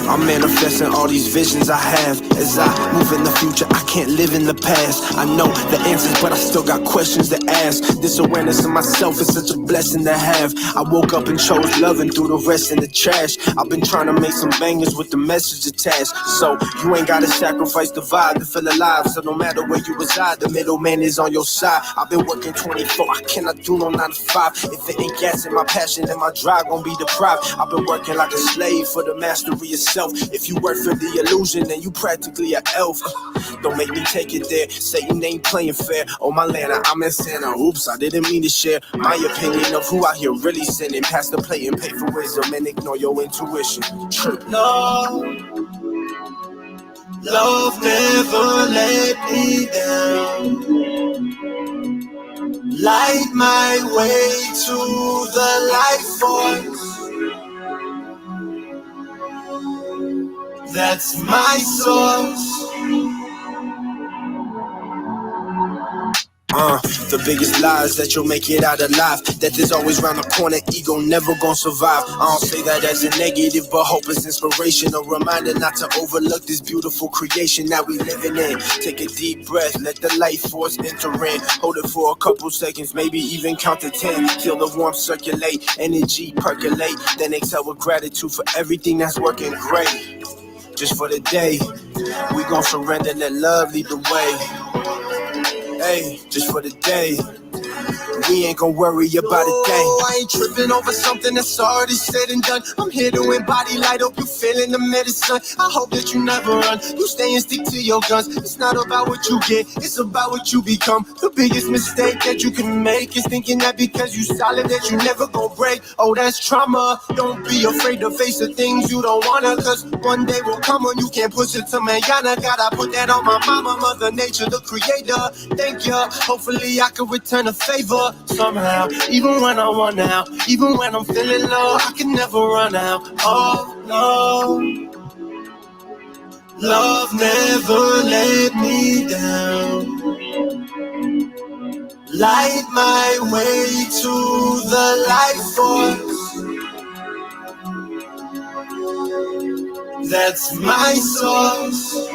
I'm manifesting all these visions I have. As I move in the future, I can't live in the past. I know the answers, but I still got questions to ask. This awareness of myself is such a blessing to have. I woke up and chose love and threw the rest in the trash. I've been trying to make some bangers with the message attached. So you ain't gotta sacrifice the vibe to feel alive. So no matter where you reside, the middleman is on your side. I've been working 24, I cannot do no 9 to 5. If it ain't gas in my passion, then my drive gon' be deprived. I've been working like a slave for the mastery of self. If you work for the illusion, then you practically an elf. Don't make me take it there. Satan ain't playing fair. Oh my land, I'm in Santa. Oops, I didn't mean to share my opinion of who out here really sinning. Pass the plate and pay for wisdom and ignore your intuition. True. Love never let me down. Light my way to the life force. That's my source. The biggest lies that you'll make it out alive. That there's always round the corner, ego never gonna survive. I don't say that as a negative, but hope is inspiration. A reminder not to overlook this beautiful creation that we living in. Take a deep breath, let the life force enter in. Hold it for a couple seconds, maybe even count to 10. Feel the warmth circulate, energy percolate. Then exhale with gratitude for everything that's working great. Just for the day, we gon' surrender, let love lead the way. Hey, just for the day, we ain't gon' worry about a thing. I ain't tripping over something that's already said and done. I'm here to embody light, hope you feeling the medicine. I hope that you never run, you stay and stick to your guns. It's not about what you get, it's about what you become. The biggest mistake that you can make is thinking that because you solid that you never gon' break. Oh, that's trauma. Don't be afraid to face the things you don't wanna, cause one day will come when you can't push it to manana. Gotta put that on my mama, Mother Nature, the creator. Thank ya, hopefully I can return a favor somehow. Even when I want out, even when I'm feeling low, I can never run out. Oh no, love never let me down. Light my way to the life force. That's my source.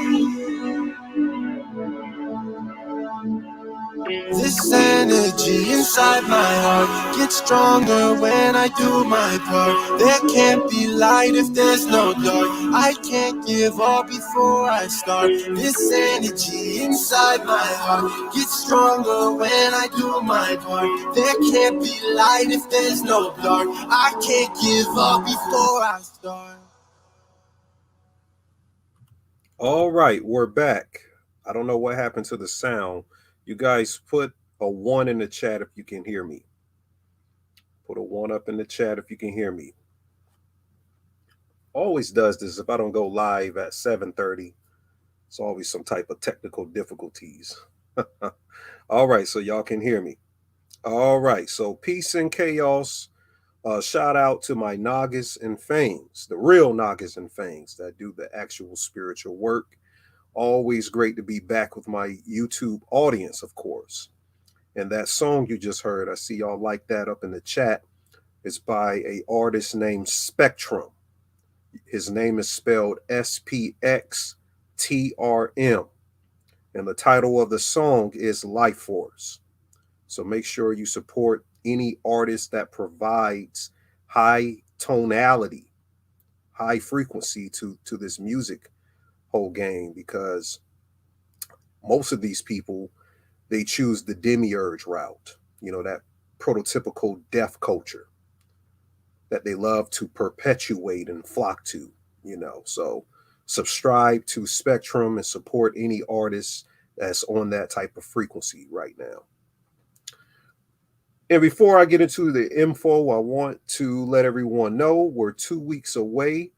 This energy inside my heart gets stronger when I do my part. There can't be light if there's no dark. I can't give up before I start. This energy inside my heart gets stronger when I do my part. There can't be light if there's no dark. I can't give up before I start. All right, we're back. I don't know what happened to the sound. You guys put a 1 in the chat if you can hear me. Put a 1 up in the chat if you can hear me. Always does this if I don't go live at 7:30. It's always some type of technical difficulties. All right, so y'all can hear me. All right, so peace and chaos. Shout out to my Nagas and Fangs, the real Nagas and Fangs that do the actual spiritual work. Always great to be back with my YouTube audience, of course. And that song you just heard, I see y'all like that up in the chat, is by an artist named Spectrum. His name is spelled SPXTRM. And the title of the song is Life Force. So make sure you support any artist that provides high tonality, high frequency to this music whole game, because most of these people, they choose the demiurge route, you know, that prototypical death culture that they love to perpetuate and flock to, you know. So subscribe to Spectrum and support any artist that's on that type of frequency right now. And before I get into the info, I want to let everyone know we're 2 weeks away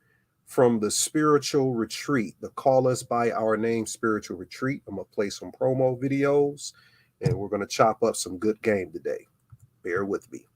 from the spiritual retreat, the Call Us By Our Name spiritual retreat. I'm going to play some promo videos and we're going to chop up some good game today. Bear with me.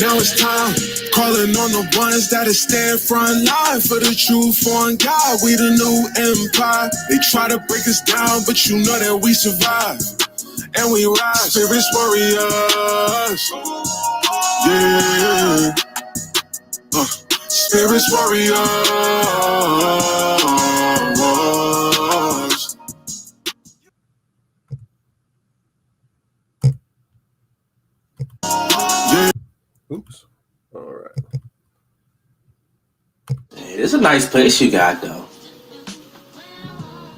Now it's time, calling on the ones that stand front line for the truth on God. We the new empire. They try to break us down, but you know that we survive and we rise. Spirits warriors, yeah. Spirits warriors. Oops. All right. Hey, it's a nice place you got, though.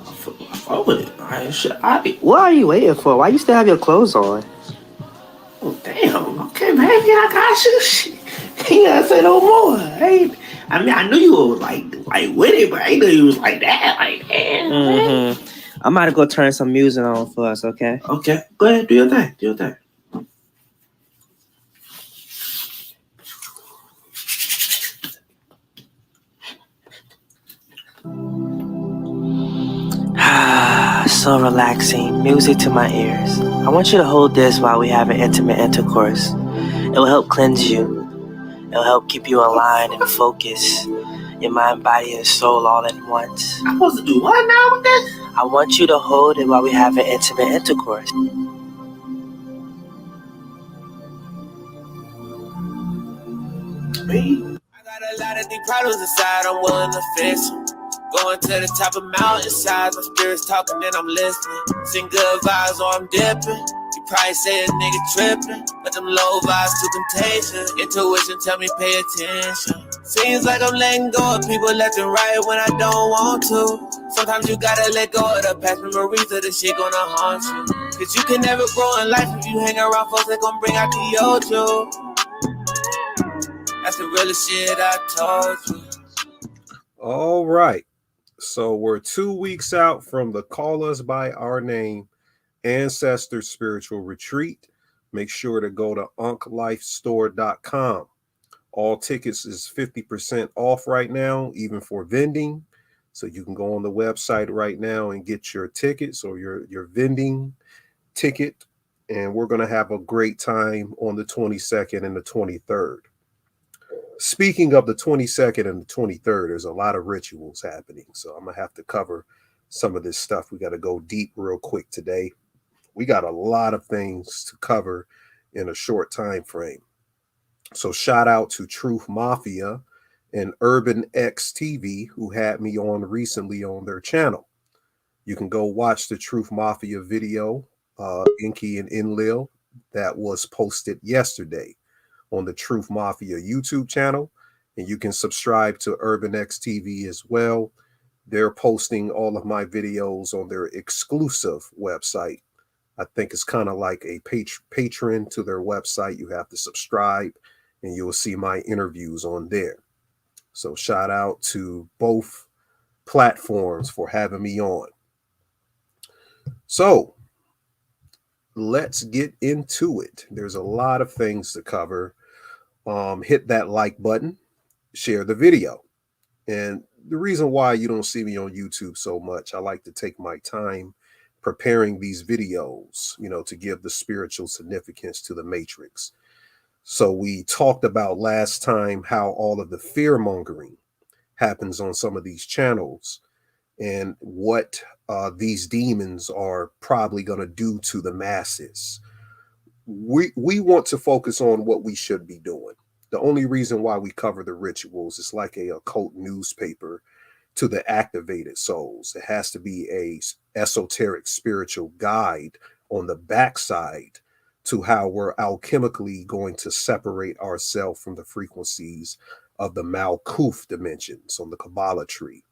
I fuck with it. What are you waiting for? Why you still have your clothes on? Oh, damn. Okay, baby, I got you. You gotta say no more. Hey, I mean, I knew you were like with it, but I didn't know you was like that. Like, damn. I'm about to go turn some music on for us, okay? Okay, go ahead, do your thing. Do your thing. So relaxing. Music to my ears. I want you to hold this while we have an intimate intercourse. It will help cleanse you. It'll help keep you aligned and focus. Your mind, body, and soul all at once. I'm supposed to do what now with this? I want you to hold it while we have an intimate intercourse. Me? I got a lot of deep problems inside, I'm willing to fix them. Going to the top of mountainsides, my spirit's talking and I'm listening. Sing good vibes or I'm dipping. You probably say a nigga tripping, but them low vibes too contagious. Intuition tell me pay attention. Seems like I'm letting go of people left and right when I don't want to. Sometimes you gotta let go of the past memories of the shit gonna haunt you. Cause you can never grow in life if you hang around folks that gon' bring out the old you. That's the realest shit I told you. All right. So we're 2 weeks out from the Call Us By Our Name Ancestor Spiritual Retreat. Make sure to go to unklifestore.com. All tickets is 50% off right now, even for vending. So you can go on the website right now and get your tickets or your vending ticket. And we're going to have a great time on the 22nd and the 23rd. Speaking of the 22nd and the 23rd, there's a lot of rituals happening. So I'm going to have to cover some of this stuff. We got to go deep real quick today. We got a lot of things to cover in a short time frame. So shout out to Truth Mafia and Urban X TV, who had me on recently on their channel. You can go watch the Truth Mafia video, Inky and Enlil, that was posted yesterday on the Truth Mafia YouTube channel. And you can subscribe to Urban X TV as well. They're posting all of my videos on their exclusive website. I think it's kind of like a patron to their website. You have to subscribe and you'll see my interviews on there. So shout out to both platforms for having me on. So let's get into it. There's a lot of things to cover. Hit that like button, share the video. And the reason why you don't see me on YouTube so much, I like to take my time preparing these videos, to give the spiritual significance to the matrix. So we talked about last time how all of the fear mongering happens on some of these channels and what these demons are probably going to do to the masses. We want to focus on what we should be doing. The only reason why we cover the rituals is like a occult newspaper to the activated souls. It has to be a esoteric spiritual guide on the backside to how we're alchemically going to separate ourselves from the frequencies of the Malkuth dimensions on the Kabbalah tree.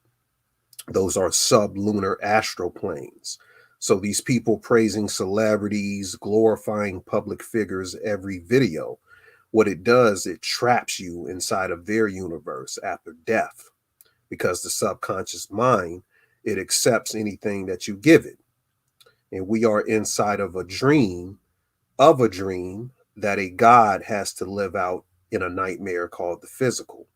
Those are sublunar astral planes. So these people praising celebrities, glorifying public figures every video, what it does, it traps you inside of their universe after death, because the subconscious mind, it accepts anything that you give it. And we are inside of a dream that a God has to live out in a nightmare called the physical.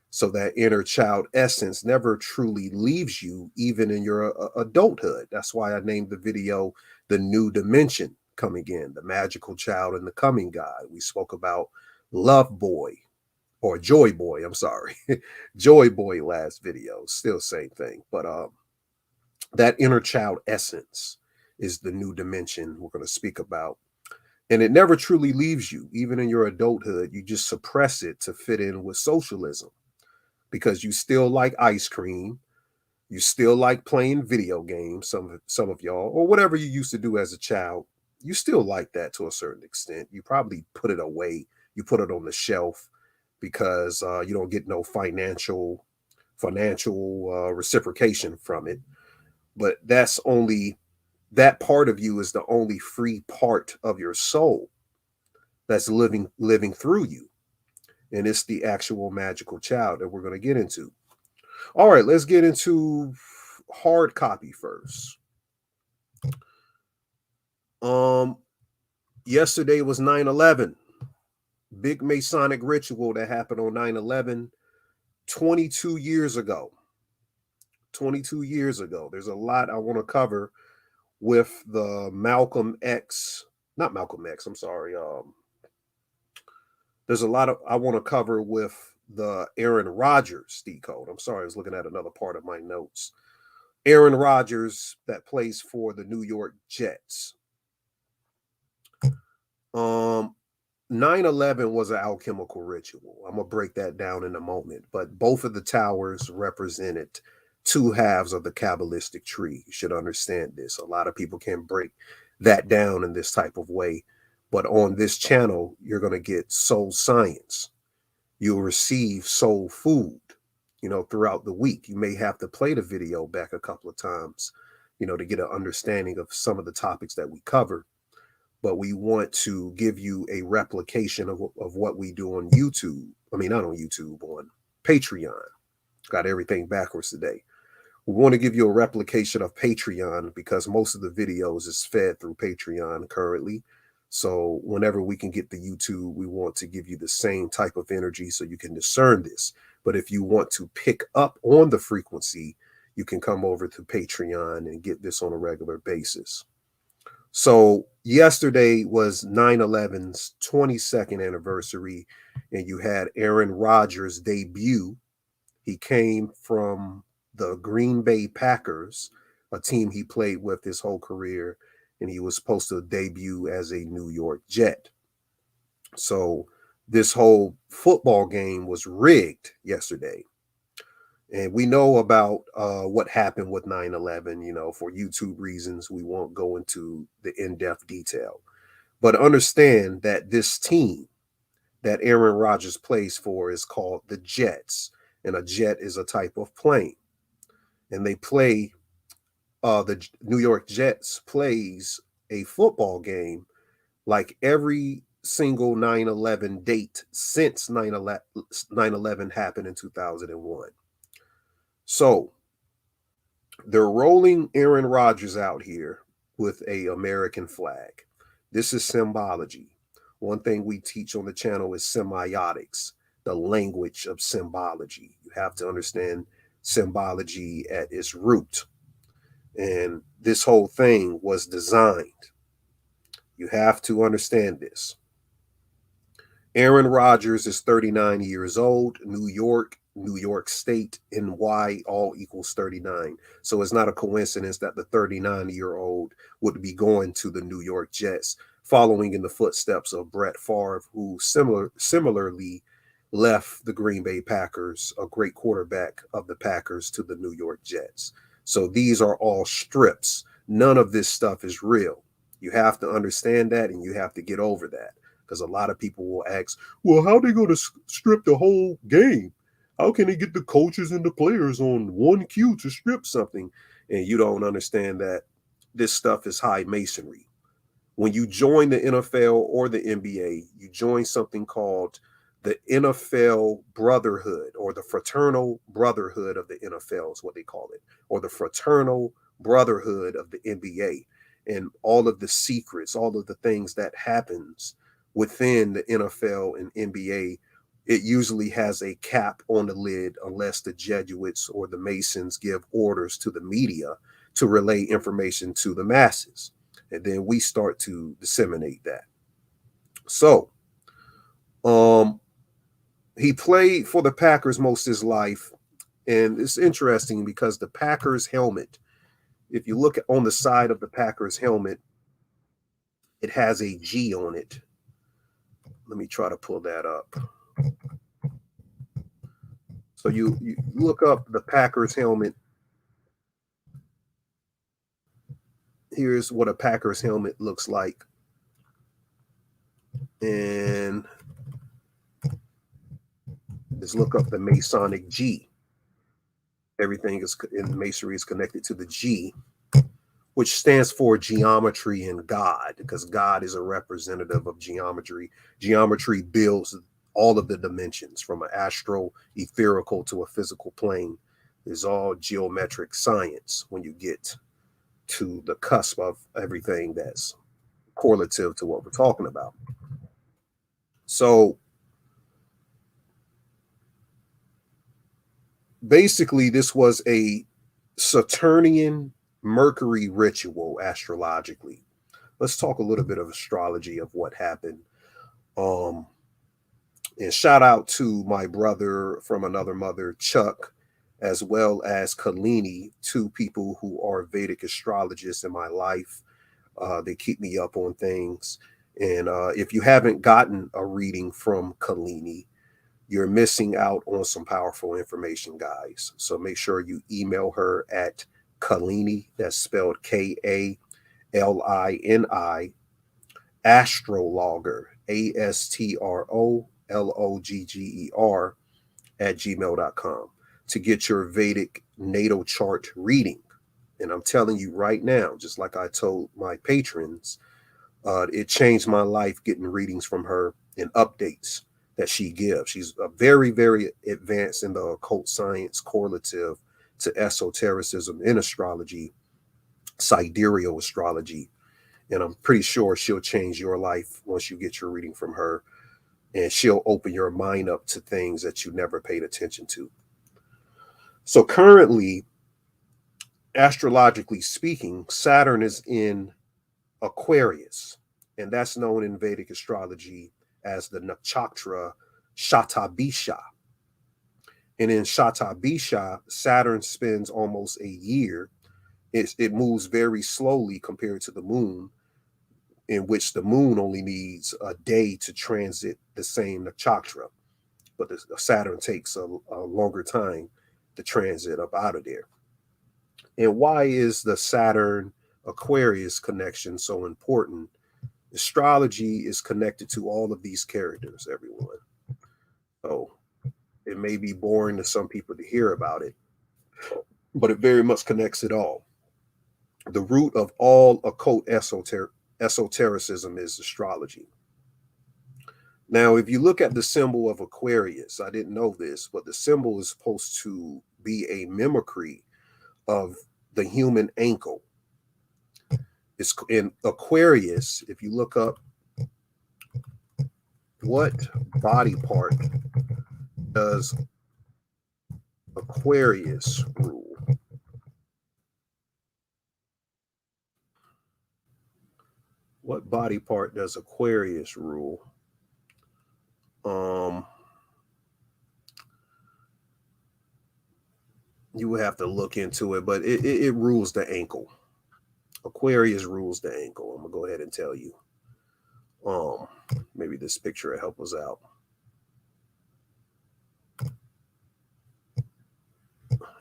So that inner child essence never truly leaves you, even in your adulthood. That's why I named the video The New Dimension Coming In, the magical child and the coming God. We spoke about Love Boy or Joy Boy, I'm sorry. Joy Boy last video, still same thing. But that inner child essence is the new dimension we're going to speak about. And it never truly leaves you. Even in your adulthood, you just suppress it to fit in with socialism because you still like ice cream. You still like playing video games, some of y'all, or whatever you used to do as a child. You still like that to a certain extent. You probably put it away. You put it on the shelf because you don't get no financial reciprocation from it. But that's only, that part of you is the only free part of your soul that's living through you. And it's the actual magical child that we're going to get into. All right, let's get into hard copy first. Yesterday was 9/11. Big Masonic ritual that happened on 9/11 22 years ago. 22 years ago. There's a lot I want to cover with the Malcolm X, not Malcolm X, I'm sorry. There's a lot I want to cover with the Aaron Rodgers decode. I'm sorry, I was looking at another part of my notes. Aaron Rodgers that plays for the New York Jets. 9/11 was an alchemical ritual. I'm going to break that down in a moment. But both of the towers represented two halves of the Kabbalistic tree. You should understand this. A lot of people can't break that down in this type of way. But on this channel, you're going to get soul science. You'll receive soul food, throughout the week. You may have to play the video back a couple of times, to get an understanding of some of the topics that we cover. But we want to give you a replication of what we do on YouTube. I mean, not on YouTube, on Patreon. Got everything backwards today. We want to give you a replication of Patreon because most of the videos is fed through Patreon currently. So whenever we can get the YouTube, we want to give you the same type of energy so you can discern this. But if you want to pick up on the frequency, you can come over to Patreon and get this on a regular basis. So yesterday was 9/11's 22nd anniversary, and you had Aaron Rodgers' debut. He came from the Green Bay Packers, a team he played with his whole career, and he was supposed to debut as a New York Jet. So this whole football game was rigged yesterday. And we know about what happened with 9/11, for YouTube reasons. We won't go into the in-depth detail. But understand that this team that Aaron Rodgers plays for is called the Jets. And a jet is a type of plane. And they play, the New York Jets plays a football game like every single 9/11 date since 9/11 happened in 2001. So they're rolling Aaron Rodgers out here with an American flag. This is symbology. One thing we teach on the channel is semiotics, the language of symbology. You have to understand symbology at its root. And this whole thing was designed. You have to understand this. Aaron Rodgers is 39 years old, New York State, NY, all equals 39. So it's not a coincidence that the 39-year-old would be going to the New York Jets, following in the footsteps of Brett Favre, who similarly left the Green Bay Packers, a great quarterback of the Packers, to the New York Jets. So these are all strips. None of this stuff is real. You have to understand that, and you have to get over that. Because a lot of people will ask, well, how are they going to strip the whole game? How can they get the coaches and the players on one cue to strip something? And you don't understand that this stuff is high masonry. When you join the NFL or the NBA, you join something called the NFL Brotherhood, or the Fraternal Brotherhood of the NFL is what they call it, or the Fraternal Brotherhood of the NBA. And all of the secrets, all of the things that happens within the NFL and NBA, it usually has a cap on the lid unless the Jesuits or the Masons give orders to the media to relay information to the masses. And then we start to disseminate that. So He played for the Packers most of his life, and it's interesting because the Packers helmet, if you look on the side of the Packers helmet, it has a G on it. Let me try to pull that up. So you look up the Packers helmet. Here's what a Packers helmet looks like. And just look up the Masonic G. Everything is in Masonry is connected to the G, which stands for geometry and God, because God is a representative of geometry. Geometry builds all of the dimensions from an astral, etherical to a physical plane. It's all geometric science when you get to the cusp of everything that's correlative to what we're talking about. So basically, this was a Saturnian Mercury ritual astrologically. Let's talk a little bit of astrology of what happened. And shout out to my brother from another mother, Chuck, as well as Kalini, two people who are Vedic astrologists in my life. They keep me up on things. And if you haven't gotten a reading from Kalini, you're missing out on some powerful information, guys. So make sure you email her at Kalini, that's spelled Kalini, Astrologer, ASTROLOGGER @gmail.com to get your Vedic natal chart reading. And I'm telling you right now, just like I told my patrons, it changed my life getting readings from her and updates that she gives. She's very, very advanced in the occult science correlative to esotericism in astrology, sidereal astrology. And I'm pretty sure she'll change your life once you get your reading from her. And she'll open your mind up to things that you never paid attention to. So currently, astrologically speaking, Saturn is in Aquarius. And that's known in Vedic astrology as the nakshatra Shatabisha. And in Shatabisha, Saturn spends almost a year. It moves very slowly compared to the moon, in which the moon only needs a day to transit the same nakshatra. But the Saturn takes a longer time to transit up out of there. And why is the Saturn Aquarius connection so important? Astrology is connected to all of these characters, everyone. So it may be boring to some people to hear about it, but it very much connects it all. The root of all occult esotericism is astrology. Now, if you look at the symbol of Aquarius, I didn't know this, but the symbol is supposed to be a mimicry of the human ankle. It's in Aquarius. If you look up what body part does Aquarius rule, what body part does Aquarius rule? You would have to look into it, but it rules the ankle. Aquarius rules the ankle. I'm gonna go ahead and tell you. Maybe this picture will help us out.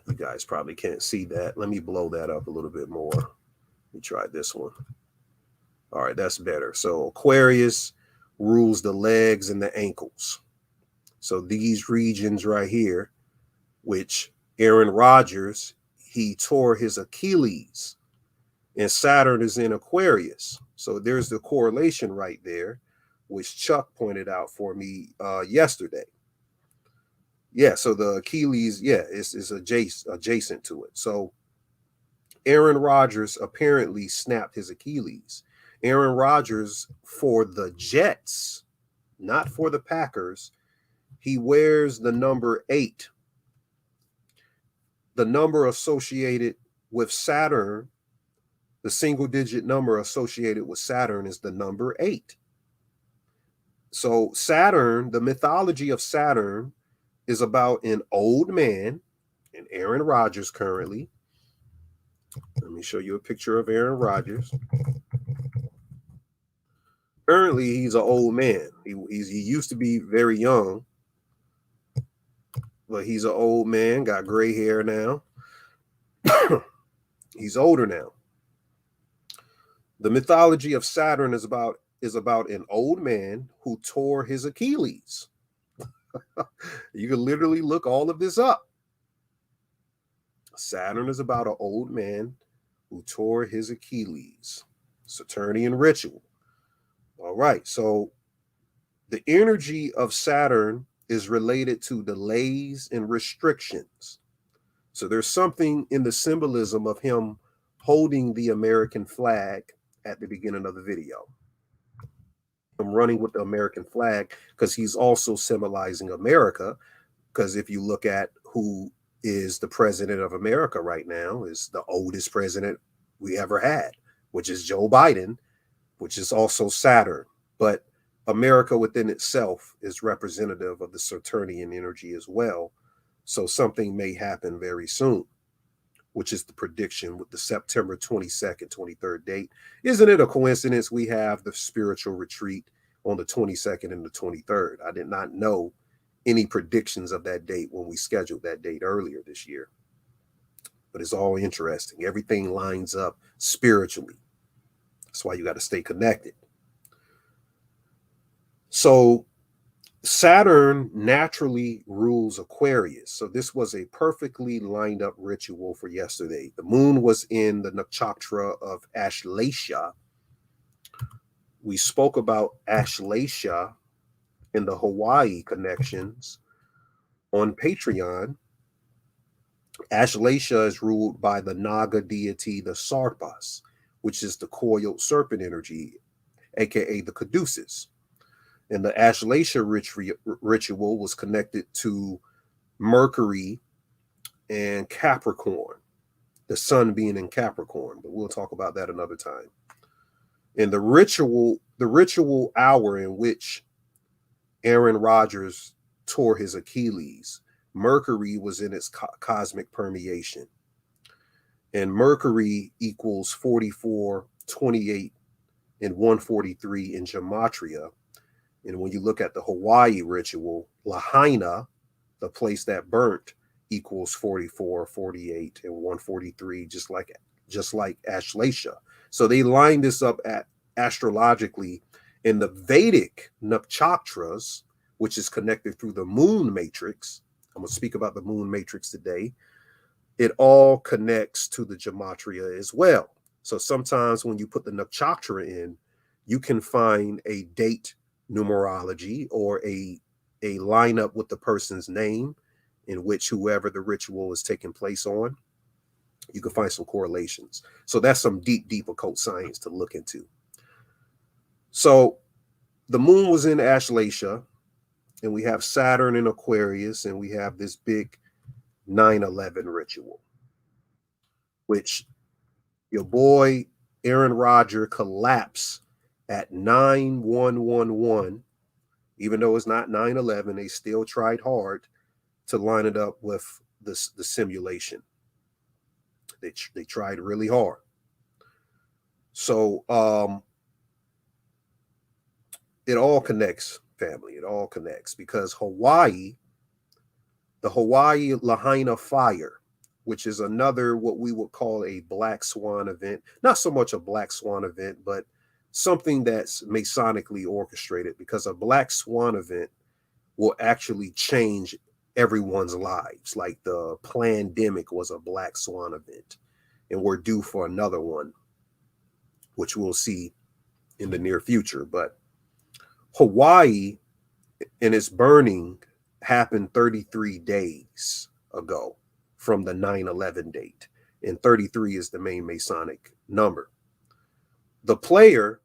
You guys probably can't see that. Let me blow that up a little bit more. Let me try this one. All right, that's better. So Aquarius rules the legs and the ankles. So these regions right here, which Aaron Rodgers, he tore his Achilles, and Saturn is in Aquarius. So there's the correlation right there, which Chuck pointed out for me yesterday. Yeah, so the Achilles, is adjacent to it. So Aaron Rodgers apparently snapped his Achilles. Aaron Rodgers, for the Jets, not for the Packers, he wears the number 8. The number associated with Saturn, the single digit number associated with Saturn is the number 8. So Saturn, the mythology of Saturn is about an old man, and Aaron Rodgers currently. Let me show you a picture of Aaron Rodgers. Currently, he's an old man. He used to be very young, but he's an old man, got gray hair now. He's older now. The mythology of Saturn is about an old man who tore his Achilles. You can literally look all of this up. Saturn is about an old man who tore his Achilles. Saturnian ritual. All right, so the energy of Saturn is related to delays and restrictions. So there's something in the symbolism of him holding the American flag at the beginning of the video. I'm running with the American flag because he's also symbolizing America. Because if you look at who is the president of America right now, is the oldest president we ever had, which is Joe Biden, which is also Saturn. But America within itself is representative of the Saturnian energy as well. So something may happen very soon, which is the prediction with the September 22nd, 23rd date. Isn't it a coincidence we have the spiritual retreat on the 22nd and the 23rd? I did not know any predictions of that date when we scheduled that date earlier this year. But it's all interesting. Everything lines up spiritually. That's why you got to stay connected. So Saturn naturally rules Aquarius. So this was a perfectly lined up ritual for yesterday. The moon was in the nakshatra of Ashleisha. We spoke about Ashleisha in the Hawaii connections on Patreon. Ashleisha is ruled by the Naga deity, the Sarpas, which is the coiled serpent energy, aka the caduceus. And the Ashleisha ritual was connected to Mercury and Capricorn, the sun being in Capricorn, but we'll talk about that another time. And the ritual hour in which Aaron Rodgers tore his Achilles, Mercury was in its cosmic permeation. And Mercury equals 44, 28, and 143 in Gematria. And when you look at the Hawaii ritual, Lahaina, the place that burnt, equals 44, 48, and 143, just like Ashleisha. So they lined this up at astrologically in the Vedic nakshatras, which is connected through the moon matrix. I'm going to speak about the moon matrix today. It all connects to the Gematria as well. So sometimes when you put the nakshatra in, you can find a date numerology or a lineup with the person's name in which whoever the ritual is taking place on, you can find some correlations. So that's some deep occult science to look into. So the moon was in Ashleisha, and we have Saturn in Aquarius, and we have this big 9/11 ritual, which your boy Aaron Rodgers collapsed at 9/1/11. Even though it's not 9/11, they still tried hard to line it up with the simulation. They tried really hard. So it all connects, family. It all connects because Hawaii, the Hawaii Lahaina fire, which is another what we would call a black swan event. Not so much a black swan event, but something that's Masonically orchestrated, because a black swan event will actually change everyone's lives. Like the pandemic was a black swan event, and we're due for another one, which we'll see in the near future. But Hawaii and its burning happened 33 days ago from the 9/11 date, and 33 is the main Masonic number. The player,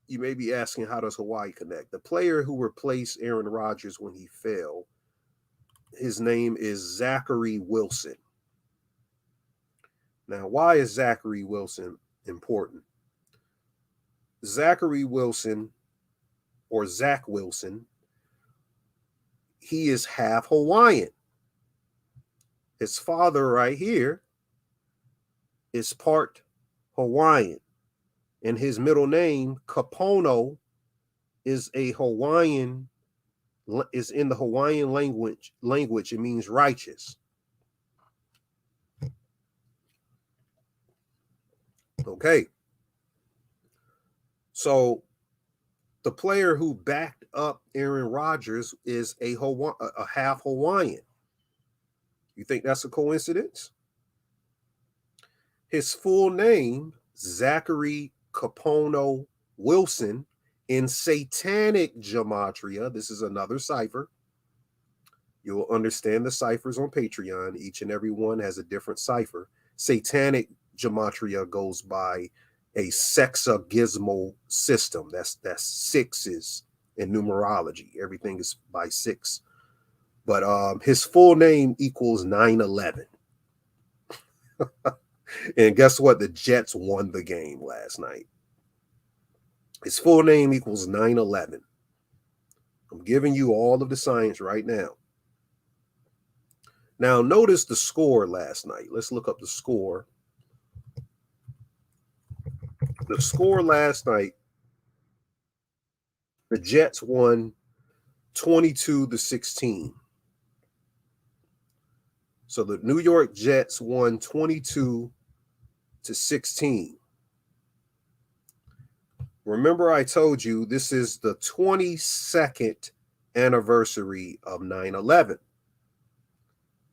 you may be asking, how does Hawaii connect? The player who replaced Aaron Rodgers when he fell, his name is Zachary Wilson. Now, why is Zachary Wilson important? Zachary Wilson or Zach Wilson, he is half Hawaiian. His father right here is part Hawaiian, and his middle name, Kapono, is a Hawaiian, is in the Hawaiian language. It means righteous. Okay. So the player who backed up Aaron Rodgers is a half Hawaiian. You think that's a coincidence? His full name, Zachary Kapono Wilson, in Satanic Gematria, this is another cipher. You'll understand the ciphers on Patreon. Each and every one has a different cipher. Satanic Gematria goes by a sexagismal system. That's sixes in numerology. Everything is by 6. But his full name equals 9/11. And guess what? The Jets won the game last night. His full name equals 9/11. I'm giving you all of the science right now. Now, notice the score last night. Let's look up the score. The score last night, the Jets won 22-16. So the New York Jets won 22-16. Remember, I told you this is the 22nd anniversary of 9/11.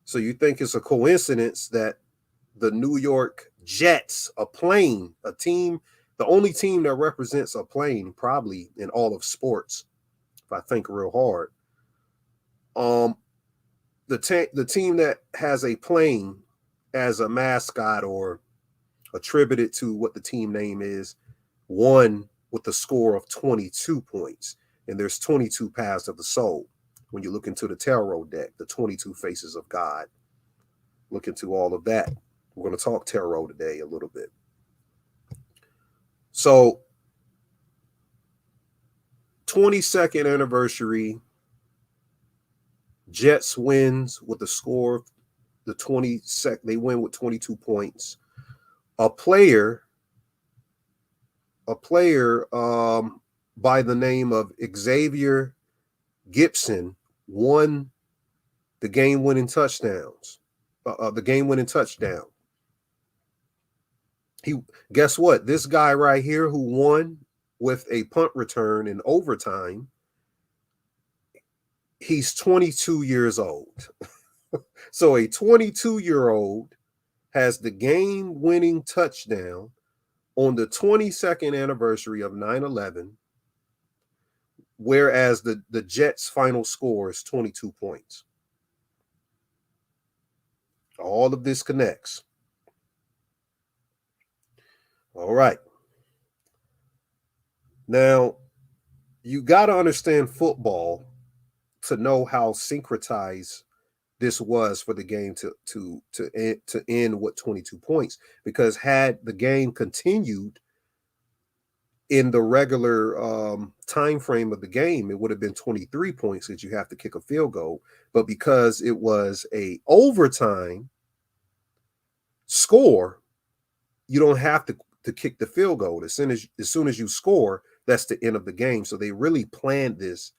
So you think it's a coincidence that the New York Jets, a plane, a team, the only team that represents a plane probably in all of sports, if I think real hard, the team that has a plane as a mascot or attributed to what the team name is, won with a score of 22 points. And there's 22 paths of the soul. When you look into the tarot deck, the 22 faces of God, look into all of that. We're going to talk tarot today a little bit. So 22nd anniversary, Jets wins with a score of the 22nd. They win with 22 points. A player by the name of Xavier Gibson won the game-winning touchdowns. The game-winning touchdown. Guess what? This guy right here who won with a punt return in overtime, he's 22 years old. So a 22-year-old has the game-winning touchdown on the 22nd anniversary of 9/11, whereas the Jets' final score is 22 points. All of this connects. All right. Now, you got to understand football to know how syncretized this was for the game to end with 22 points. Because had the game continued in the regular time frame of the game, it would have been 23 points because you have to kick a field goal. But because it was a overtime score, you don't have to kick the field goal. As soon as you score, that's the end of the game. So they really planned this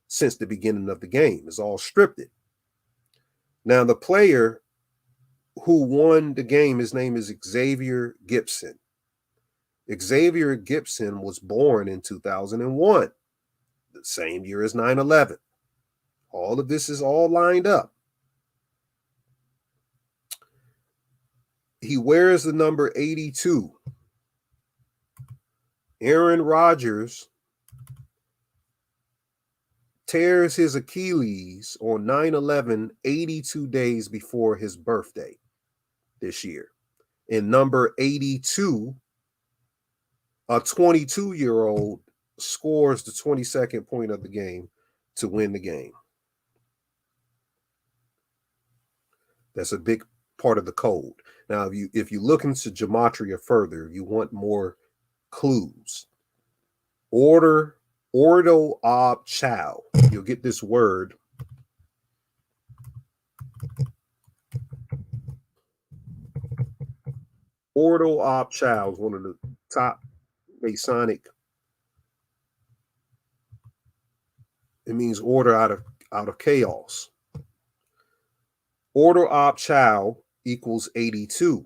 since the beginning of the game. It's all scripted. Now, the player who won the game, his name is Xavier Gibson. Xavier Gibson was born in 2001, the same year as 9/11. All of this is all lined up. He wears the number 82. Aaron Rodgers tears his Achilles on 9/11, 82 days before his birthday this year. In number 82, a 22-year-old scores the 22nd point of the game to win the game. That's a big part of the code. Now, if you look into Gematria further, you want more clues. Order Ordo ob chow. You'll get this word. Ordo ob chow is one of the top Masonic. It means order out of chaos. Order ob chow equals 82.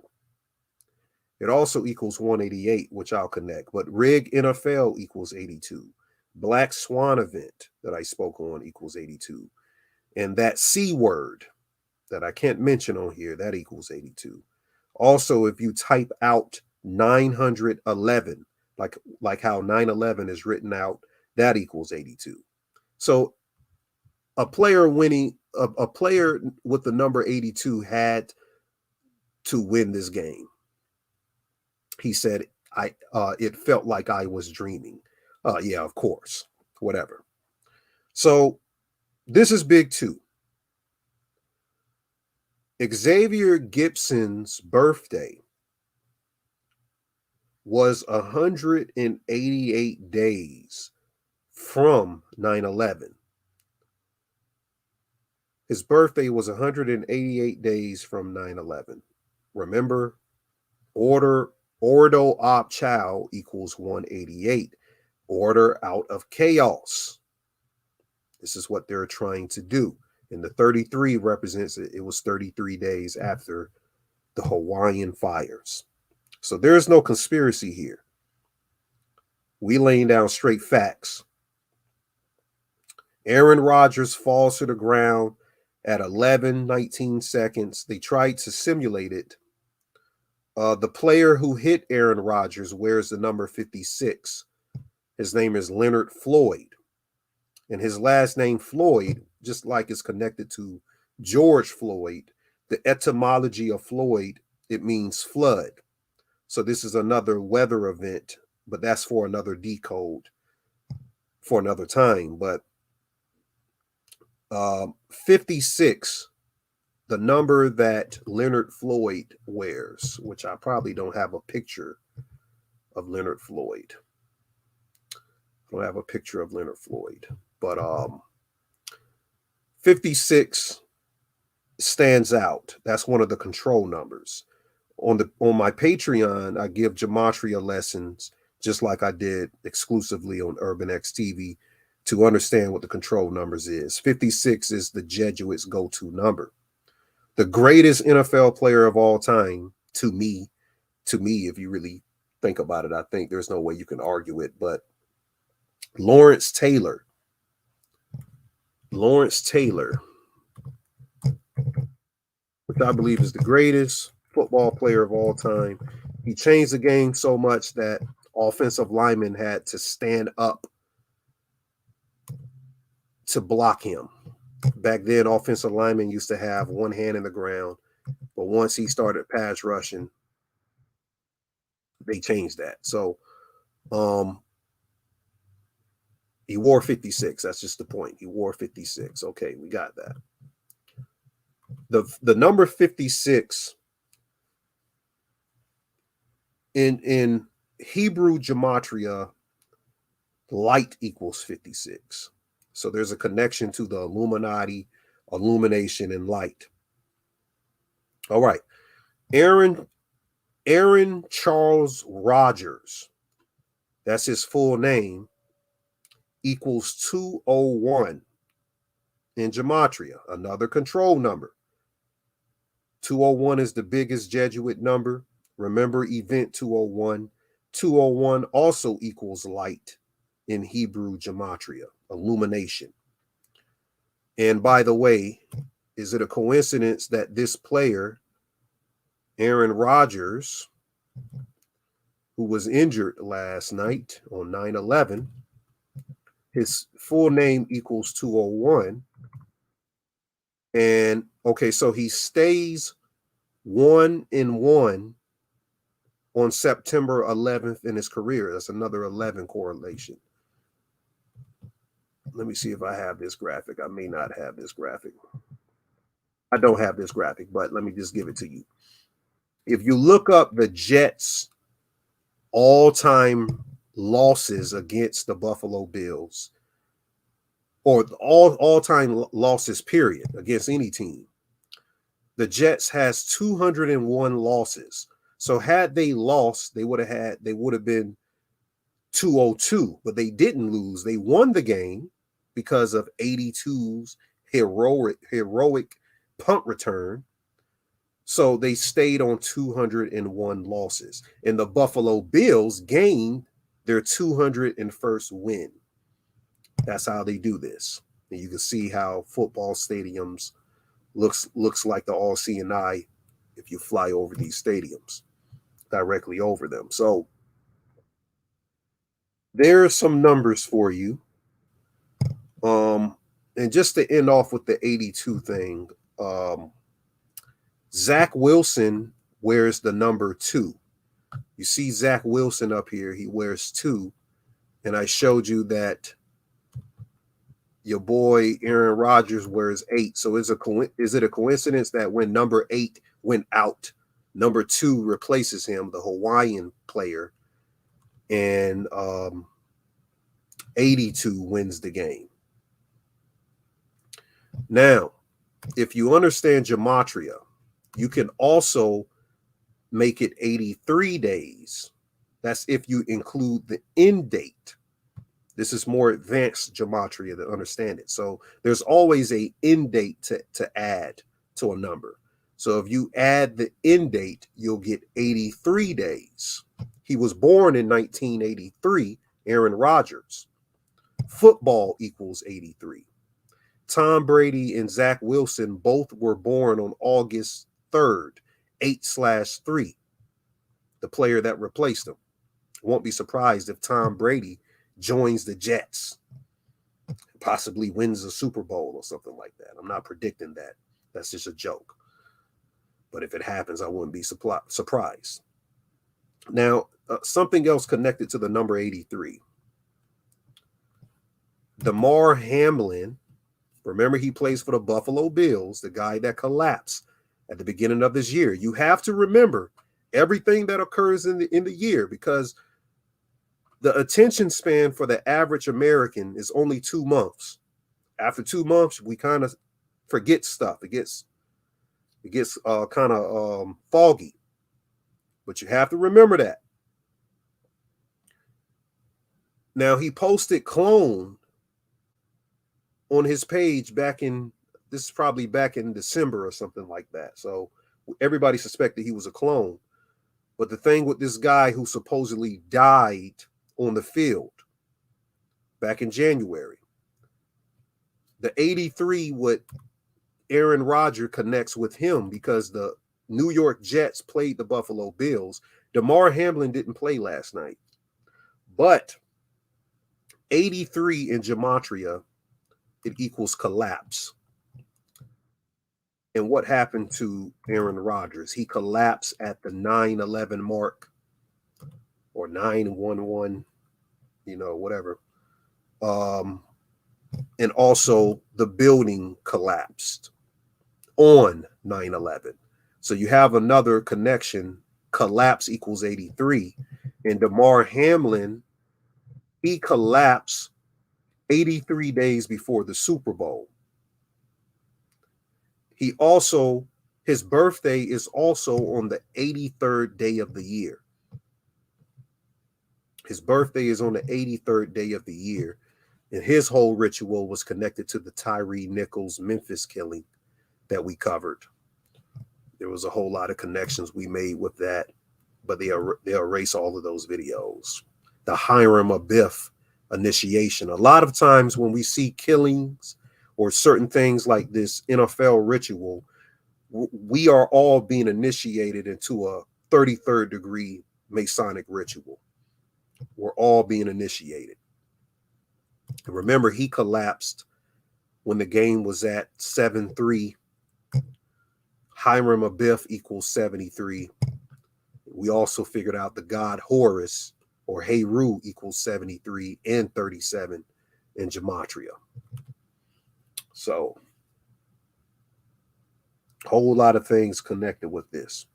It also equals 188, which I'll connect. But Rig NFL equals 82. Black Swan event that I spoke on equals 82. And that C word that I can't mention on here, that equals 82. Also, if you type out 911, like how 911 is written out, that equals 82. So a player winning, a player with the number 82 had to win this game. He said, it felt like I was dreaming. Yeah, of course, whatever. So this is big too. Xavier Gibson's birthday was 188 days from 9/11. His birthday was 188 days from 9/11. Remember, Ordo ob chow equals 188. Order out of chaos. This is what they're trying to do. And the 33 represents it was 33 days after the Hawaiian fires. So there's no conspiracy here. We laying down straight facts. Aaron Rodgers falls to the ground at 11:19 seconds. They tried to simulate it. The player who hit Aaron Rodgers wears the number 56. His name is Leonard Floyd. And his last name, Floyd, just like it's connected to George Floyd, the etymology of Floyd, it means flood. So this is another weather event, but that's for another decode for another time. But 56, the number that Leonard Floyd wears, which I probably don't have a picture of Leonard Floyd. I don't have a picture of Leonard Floyd, but 56 stands out. That's one of the control numbers. On my Patreon, I give Gematria lessons, just like I did exclusively on Urban X TV, to understand what the control numbers is. 56 is the Jesuits' go-to number. The greatest NFL player of all time, to me, if you really think about it, I think there's no way you can argue it, but Lawrence Taylor, which I believe is the greatest football player of all time. He changed the game so much that offensive linemen had to stand up to block him. Back then, offensive linemen used to have one hand in the ground, but once he started pass rushing, they changed that. So he wore 56. That's just the point. He wore 56. Okay, we got that. The number 56 in Hebrew Gematria, light equals 56. So there's a connection to the Illuminati, illumination, and light. All right. Aaron Charles Rodgers, that's his full name, equals 201 in Gematria, another control number. 201 is the biggest Jesuit number. Remember event 201. 201 also equals light in Hebrew Gematria, illumination. And by the way, is it a coincidence that this player, Aaron Rodgers, who was injured last night on 9/11, his full name equals 201. And okay, so he stays 1-1 on September 11th in his career. That's another 11 correlation. Let me see if I have this graphic. I may not have this graphic. I don't have this graphic, but let me just give it to you. If you look up the Jets all-time losses against the Buffalo Bills, or all-time losses, period, against any team. The Jets has 201 losses. So had they lost, they would have been 202, but they didn't lose. They won the game because of 82's heroic punt return. So they stayed on 201 losses. And the Buffalo Bills gained their 201st win. That's how they do this. And you can see how football stadiums looks like the all-seeing eye if you fly over these stadiums, directly over them. So there are some numbers for you. And just to end off with the 82 thing, Zach Wilson wears the number 2. You see Zach Wilson up here, he wears 2. And I showed you that your boy Aaron Rodgers wears 8. So is it a coincidence that when number 8 went out, number 2 replaces him, the Hawaiian player, and 82 wins the game? Now, if you understand Gematria, you can also make it 83 days. That's if you include the end date. This is more advanced Gematria to understand it. So there's always a end date to add to a number. So if you add the end date, you'll get 83 days. He was born in 1983, Aaron Rodgers. Football equals 83. Tom Brady and Zach Wilson both were born on August 3rd, 8/3, the player that replaced him. Won't be surprised if Tom Brady joins the Jets, possibly wins a Super Bowl or something like that. I'm not predicting that. That's just a joke. But if it happens, I wouldn't be surprised. Now, something else connected to the number 83. Damar Hamlin, remember he plays for the Buffalo Bills, the guy that collapsed at the beginning of this year. You have to remember everything that occurs in the year, because the attention span for the average American is only 2 months. After 2 months, we kind of forget stuff. It gets kind of foggy. But you have to remember that. Now, he posted clone on his page this is probably back in December or something like that. So everybody suspected he was a clone. But the thing with this guy who supposedly died on the field back in January, the 83 with Aaron Rodgers connects with him because the New York Jets played the Buffalo Bills. Damar Hamlin didn't play last night. But 83 in Gematria, it equals collapse. And what happened to Aaron Rodgers? He collapsed at the 9/11 mark, or 9/11, whatever. And also the building collapsed on 9/11. So you have another connection. Collapse equals 83. And Damar Hamlin, he collapsed 83 days before the Super Bowl. His birthday is also on the 83rd day of the year. His birthday is on the 83rd day of the year. And his whole ritual was connected to the Tyree Nichols Memphis killing that we covered. There was a whole lot of connections we made with that, but they'll erase all of those videos. The Hiram Abiff initiation. A lot of times when we see killings or certain things like this NFL ritual, we are all being initiated into a 33rd degree Masonic ritual. We're all being initiated. And remember, he collapsed when the game was at 7-3. Hiram Abiff equals 73. We also figured out the god Horus, or Heru, equals 73 and 37 in Gematria. So, a whole lot of things connected with this.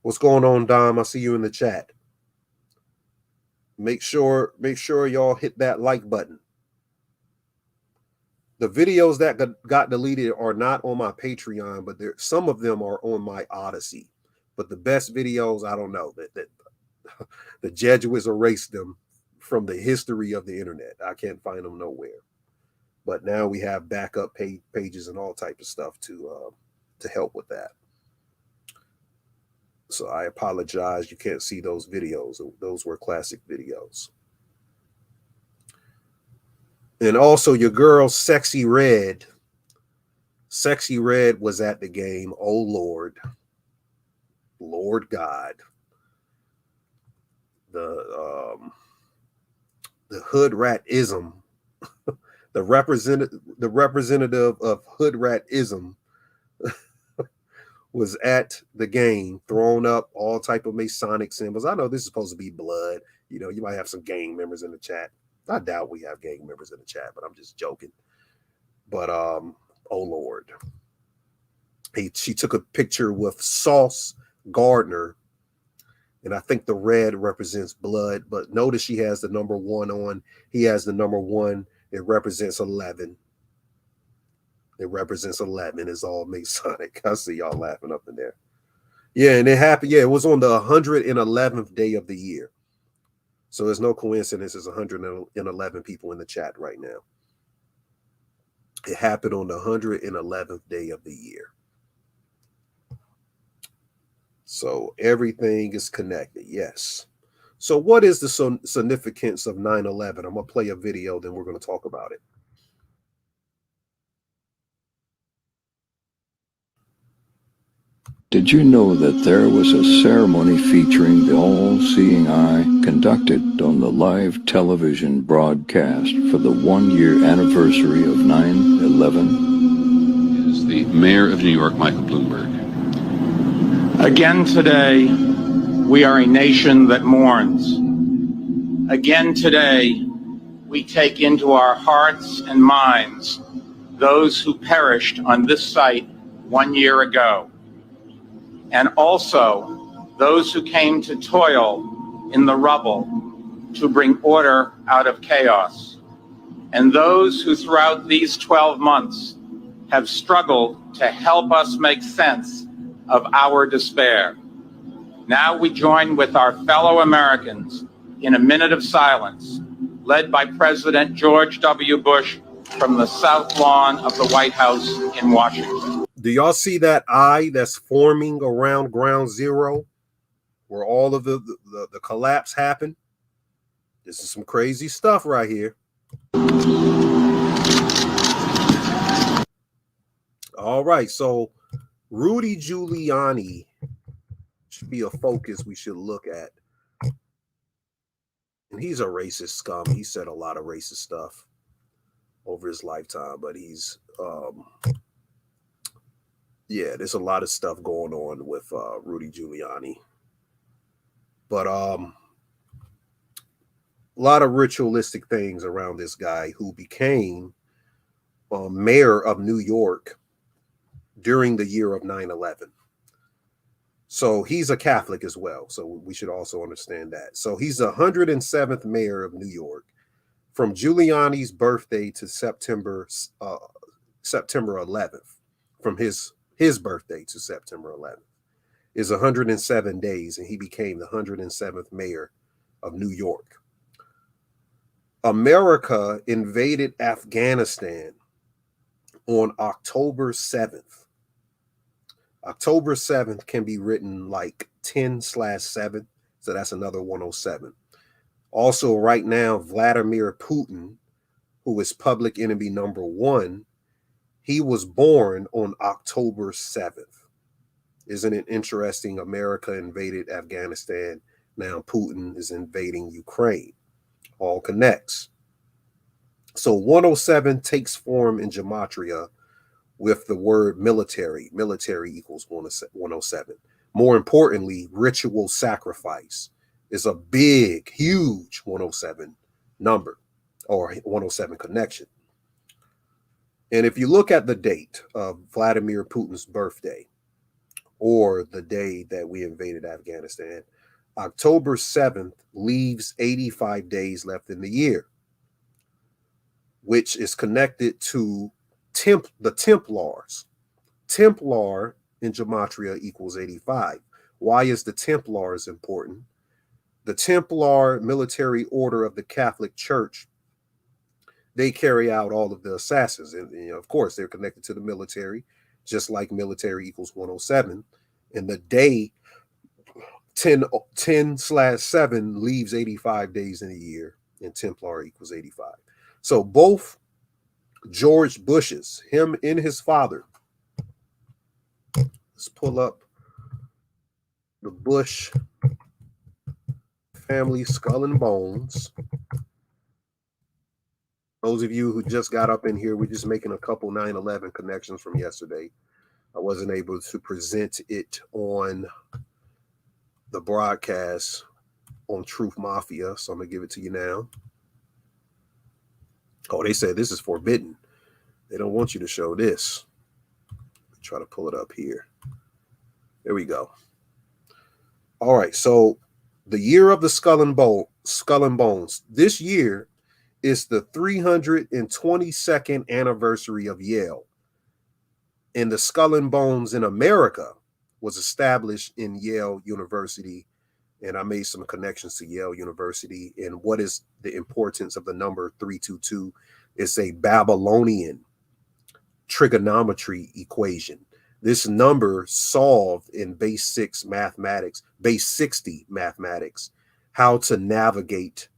What's going on, Dom? I see you in the chat. Make sure y'all hit that like button. The videos that got deleted are not on my Patreon, but some of them are on my Odyssey. But the best videos, I don't know, that the Jesuits erased them from the history of the internet. I can't find them nowhere. But now we have backup pages and all type of stuff to help with that. So I apologize. You can't see those videos. Those were classic videos. And also your girl, Sexy Red. Sexy Red was at the game. Oh, Lord. Lord God. The hood ratism. the representative of hood ratism was at the game, throwing up all type of Masonic symbols. I know this is supposed to be blood. You know, you might have some gang members in the chat. I doubt we have gang members in the chat, but I'm just joking. But oh Lord. She took a picture with Sauce Gardner, and I think the red represents blood, but notice she has the number 1 on. He has the number 1. It represents 11. It represents 11. It's all Masonic. I see y'all laughing up in there. Yeah, and it happened. Yeah, it was on the 111th day of the year. So there's no coincidence. There's 111 people in the chat right now. It happened on the 111th day of the year. So everything is connected. Yes. So what is the significance of 9/11? I'm going to play a video, then we're going to talk about it. Did you know that there was a ceremony featuring the all-seeing eye conducted on the live television broadcast for the 1-year anniversary of 9/11? Is the mayor of New York, Michael Bloomberg. Again today, we are a nation that mourns. Again today, we take into our hearts and minds those who perished on this site 1 year ago, and also those who came to toil in the rubble to bring order out of chaos, and those who throughout these 12 months have struggled to help us make sense of our despair. Now we join with our fellow Americans in a minute of silence, led by President George W. Bush from the South Lawn of the White House in Washington. Do y'all see that eye that's forming around ground zero where all of the collapse happened? This is some crazy stuff right here. All right, so Rudy Giuliani should be a focus we should look at. And he's a racist scum. He said a lot of racist stuff over his lifetime, but he's yeah, there's a lot of stuff going on with Rudy Giuliani. But a lot of ritualistic things around this guy who became mayor of New York during the year of 9/11. So he's a Catholic as well. So we should also understand that. So he's the 107th mayor of New York. From Giuliani's birthday to September 11th, from his birthday to September 11th, is 107 days, and he became the 107th mayor of New York. America invaded Afghanistan on October 7th. October 7th can be written like 10/7, so that's another 107. Also, right now, Vladimir Putin, who is public enemy number 1, he was born on October 7th. Isn't it interesting? America invaded Afghanistan. Now Putin is invading Ukraine. All connects. So 107 takes form in Gematria with the word military. Military equals 107. More importantly, ritual sacrifice is a big, huge 107 number or 107 connection. And if you look at the date of Vladimir Putin's birthday or the day that we invaded Afghanistan, October 7th leaves 85 days left in the year, which is connected to the Templars. Templar in Gematria equals 85. Why is the Templars important? The Templar military order of the Catholic Church, they carry out all of the assassins. And of course, they're connected to the military, just like military equals 107. And the day 10/7 leaves 85 days in a year, and Templar equals 85. So both George Bushes, him and his father, let's pull up the Bush family skull and bones. Those of you who just got up in here, we're just making a couple 9/11 connections from yesterday. I wasn't able to present it on the broadcast on Truth Mafia, so I'm gonna give it to you now. Oh, they said this is forbidden. They don't want you to show this. Try to pull it up here. There we go. All right, so the year of the skull and bones. This year is the 322nd anniversary of Yale. And the Skull and Bones in America was established in Yale University. And I made some connections to Yale University. And what is the importance of the number 322? It's a Babylonian trigonometry equation. This number solved in base 60 mathematics, how to navigate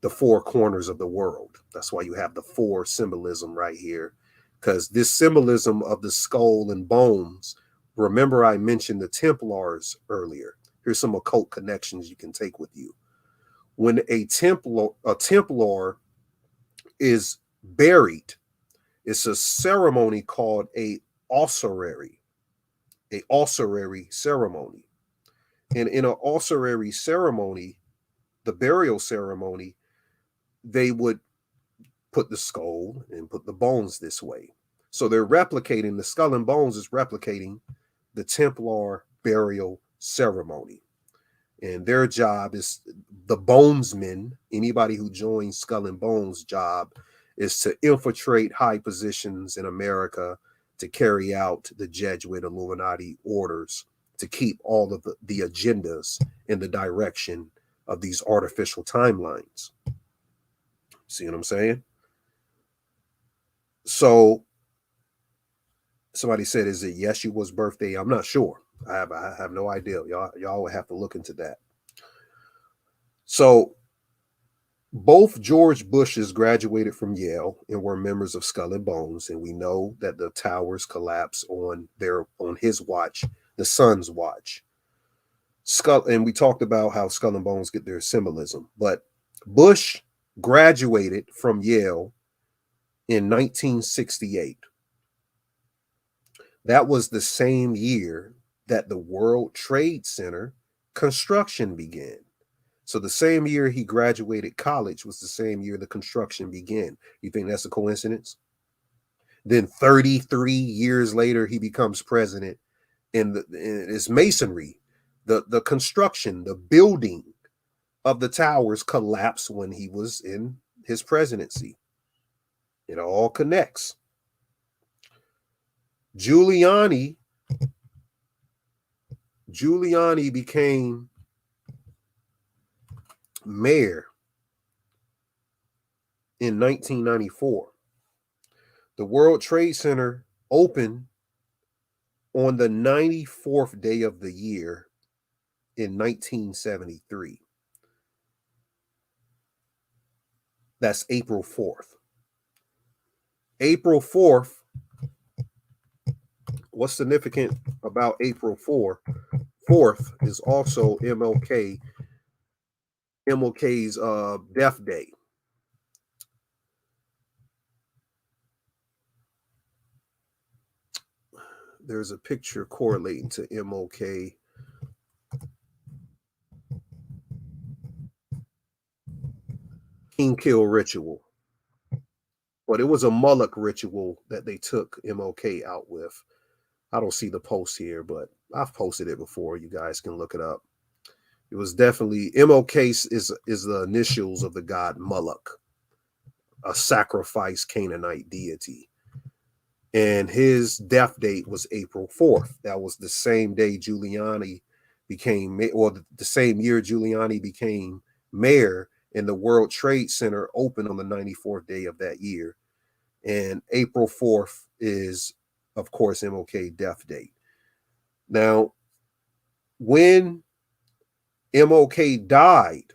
the four corners of the world. That's why you have the four symbolism right here, because this symbolism of the skull and bones, remember I mentioned the Templars earlier. Here's some occult connections you can take with you. When a Templar is buried, it's a ceremony called a ossuary ceremony. And in an ossuary ceremony, the burial ceremony, they would put the skull and put the bones this way. So they're replicating, the skull and bones is replicating the Templar burial ceremony. And their job is, the bonesmen, anybody who joins Skull and Bones' job is to infiltrate high positions in America, to carry out the Jesuit Illuminati orders, to keep all of the agendas in the direction of these artificial timelines. See what I'm saying? So somebody said, is it Yeshua's birthday? I'm not sure. I have no idea. Y'all would have to look into that. So both George Bushes graduated from Yale and were members of Skull and Bones, and we know that the towers collapsed on his watch, the son's watch. And we talked about how Skull and Bones get their symbolism, but Bush graduated from Yale in 1968. That was the same year that the World Trade Center construction began. So the same year he graduated college was the same year the construction began. You think that's a coincidence? Then 33 years later, he becomes president, and it's masonry. The construction, the building of the towers collapsed when he was in his presidency. It all connects. Giuliani became mayor in 1994. The World Trade Center opened on the 94th day of the year in 1973. That's April 4th. April 4th, what's significant about April 4th is also MLK's death day. There's a picture correlating to MLK. King kill ritual. But it was a Moloch ritual that they took MLK out with. I don't see the post here, but I've posted it before. You guys can look it up. It was definitely MOK is the initials of the god Moloch, a sacrifice Canaanite deity. And his death date was April 4th. That was the same day Giuliani became, or the same year Giuliani became mayor, and the World Trade Center opened on the 94th day of that year. And April 4th is, of course, MLK death date. Now, when MLK died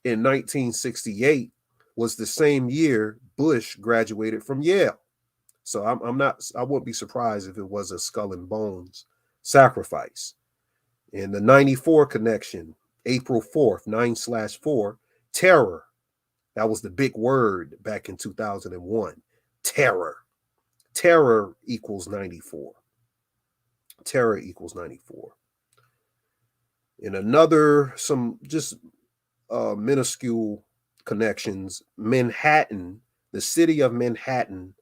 in 1968 was the same year Bush graduated from Yale. So I wouldn't be surprised if it was a skull and bones sacrifice. And the 94 connection, April 4th, 9/4, terror. That was the big word back in 2001. Terror. Terror equals 94. Terror equals 94. And another, some just minuscule connections, Manhattan, the city of Manhattan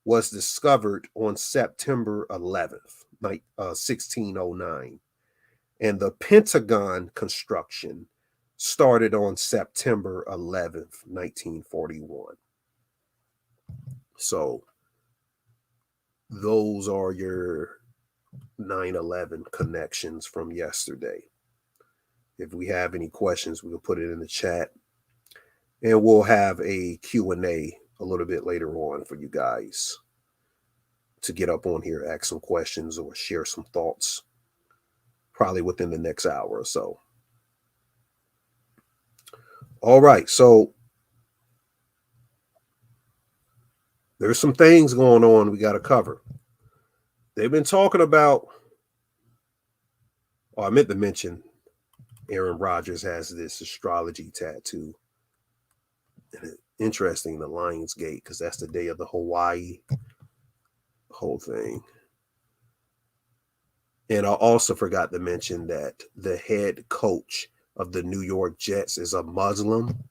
was discovered on September 11th, 1609. And the Pentagon construction started on September 11th, 1941. So those are your 9/11 connections from yesterday. If we have any questions, we'll put it in the chat. And we'll have a Q&A a little bit later on for you guys to get up on here, ask some questions or share some thoughts, probably within the next hour or so. All right, so there's some things going on we got to cover. They've been talking about, I meant to mention, Aaron Rodgers has this astrology tattoo. And interesting, the Lions Gate, because that's the day of the Hawaii whole thing. And I also forgot to mention that the head coach of the New York Jets is a Muslim.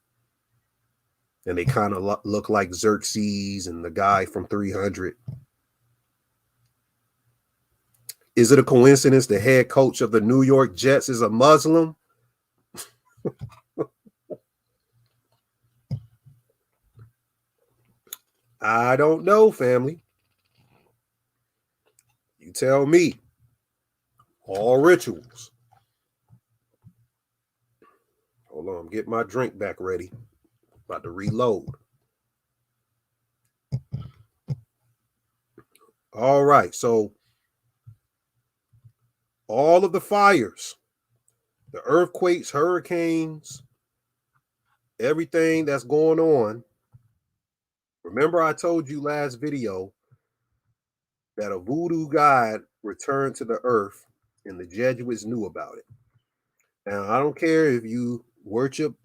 And they kind of look like Xerxes and the guy from 300. Is it a coincidence the head coach of the New York Jets is a Muslim? I don't know, family. You tell me. All rituals. Hold on, I'm getting my drink back ready. About to reload. All right, so all of the fires, the earthquakes, hurricanes, everything that's going on. Remember I told you last video that a voodoo god returned to the earth and the Jesuits knew about it. Now, I don't care if you worship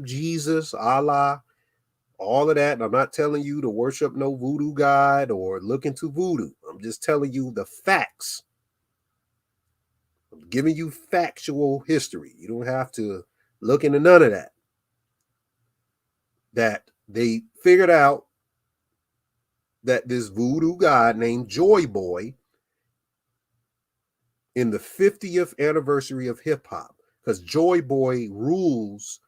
Jesus, Allah, all of that. And I'm not telling you to worship no voodoo god or look into voodoo. I'm just telling you the facts. I'm giving you factual history. You don't have to look into none of that. That they figured out that this voodoo god named Joy Boy, in the 50th anniversary of hip hop, because Joy Boy rules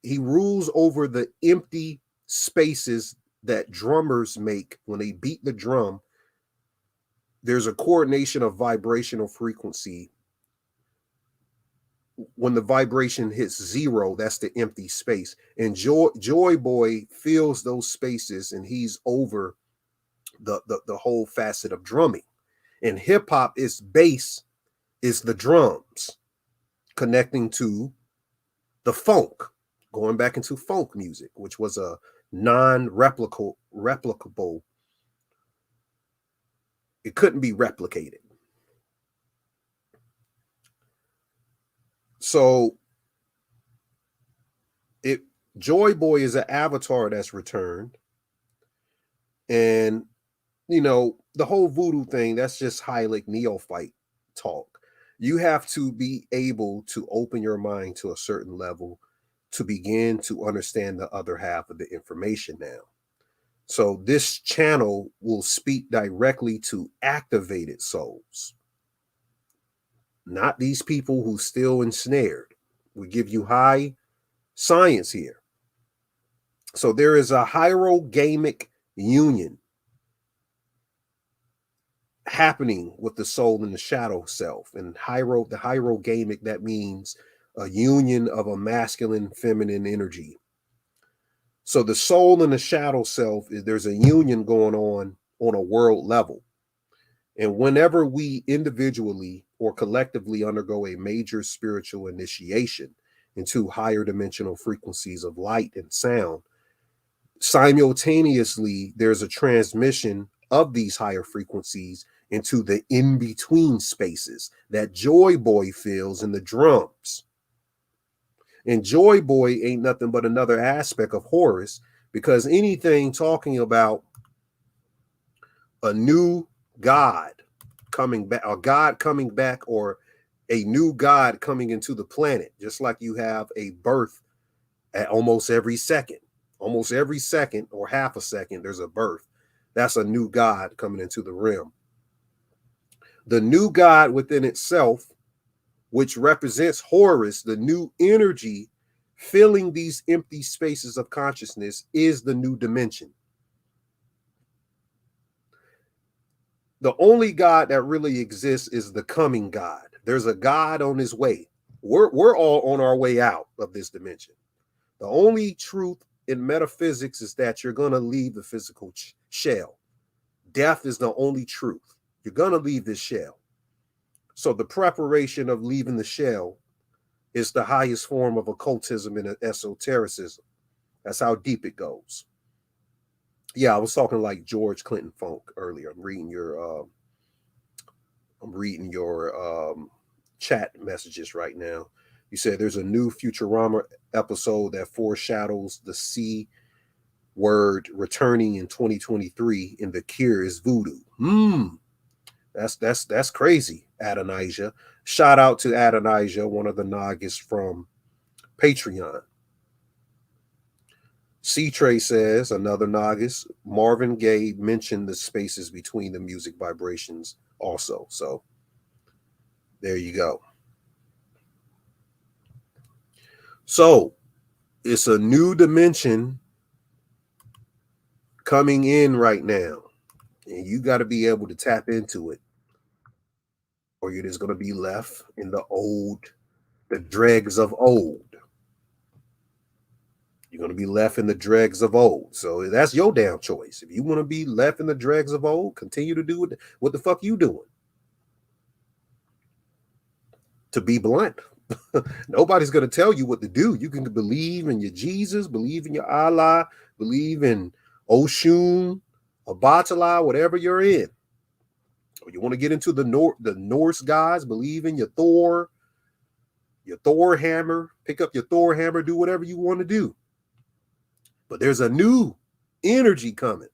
over the empty spaces that drummers make when they beat the drum. There's a coordination of vibrational frequency. When the vibration hits zero, that's the empty space. And Joy Boy fills those spaces, and he's over the whole facet of drumming. And hip hop, its base is the drums connecting to the funk, going back into funk music, which was a non-replicable. It couldn't be replicated. So Joy Boy is an avatar that's returned. And, you know, the whole voodoo thing, that's just Heilig neophyte talk. You have to be able to open your mind to a certain level to begin to understand the other half of the information now. So this channel will speak directly to activated souls. not these people who still ensnared. We give you high science here. So there is a hierogamic union happening with the soul and the shadow self. And the hierogamic, that means a union of a masculine, feminine energy. So the soul and the shadow self, there's a union going on a world level. And whenever we individually or collectively undergo a major spiritual initiation into higher dimensional frequencies of light and sound, simultaneously, there's a transmission of these higher frequencies into the in-between spaces that Joy Boy feels in the drums. And Joy Boy ain't nothing but another aspect of Horus, because anything talking about a new God coming back, a God coming back, or a new God coming into the planet, just like you have a birth at almost every second or half a second, there's a birth. That's a new God coming into the realm. The new God within itself, which represents Horus, the new energy filling these empty spaces of consciousness, is the new dimension. The only God that really exists is the coming God. There's a God on his way. We're all on our way out of this dimension. The only truth in metaphysics is that you're going to leave the physical shell. Death is the only truth. You're going to leave this shell. So the preparation of leaving the shell is the highest form of occultism and esotericism. That's how deep it goes. Yeah, I was talking like George Clinton Funk earlier. I'm reading your chat messages right now. You said there's a new Futurama episode that foreshadows the C word returning in 2023, and the cure is voodoo. That's crazy, Adonijah. Shout out to Adonijah, one of the Nagas from Patreon. C-Tray says, another Nagas, Marvin Gaye mentioned the spaces between the music vibrations also. So there you go. So it's a new dimension coming in right now, and you got to be able to tap into it, or you're just going to be left in the dregs of old. You're going to be left in the dregs of old. So that's your damn choice. If you want to be left in the dregs of old, continue to do it. What the fuck you doing? To be blunt, nobody's going to tell you what to do. You can believe in your Jesus, believe in your Allah, believe in Oshun, Obatala, whatever you're in. Or you want to get into the Norse gods, believe in your Thor hammer, pick up your Thor hammer, do whatever you want to do. But there's a new energy coming,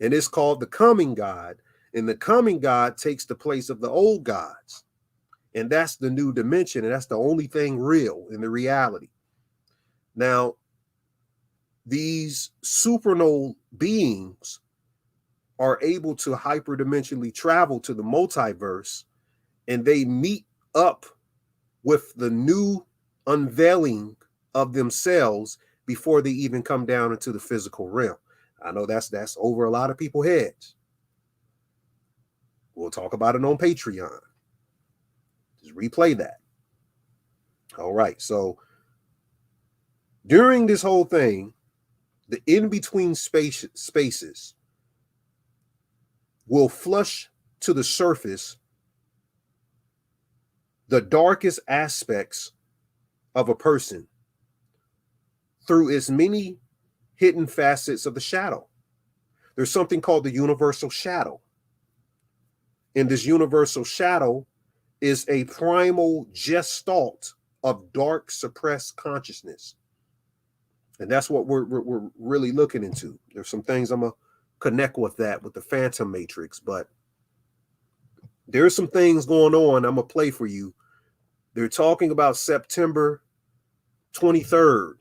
and it's called the coming God. And the coming God takes the place of the old gods. And that's the new dimension. And that's the only thing real in the reality. Now, these supernal beings are able to hyperdimensionally travel to the multiverse, and they meet up with the new unveiling of themselves before they even come down into the physical realm. I know that's over a lot of people's heads. We'll talk about it on Patreon. Just replay that. All right. So during this whole thing, the in-between spaces will flush to the surface the darkest aspects of a person through as many hidden facets of the shadow. There's something called the universal shadow. And this universal shadow is a primal gestalt of dark suppressed consciousness. And that's what we're really looking into. There's some things I'm going to connect with that with the Phantom Matrix, but there's some things going on I'm going to play for you. They're talking about September 23rd.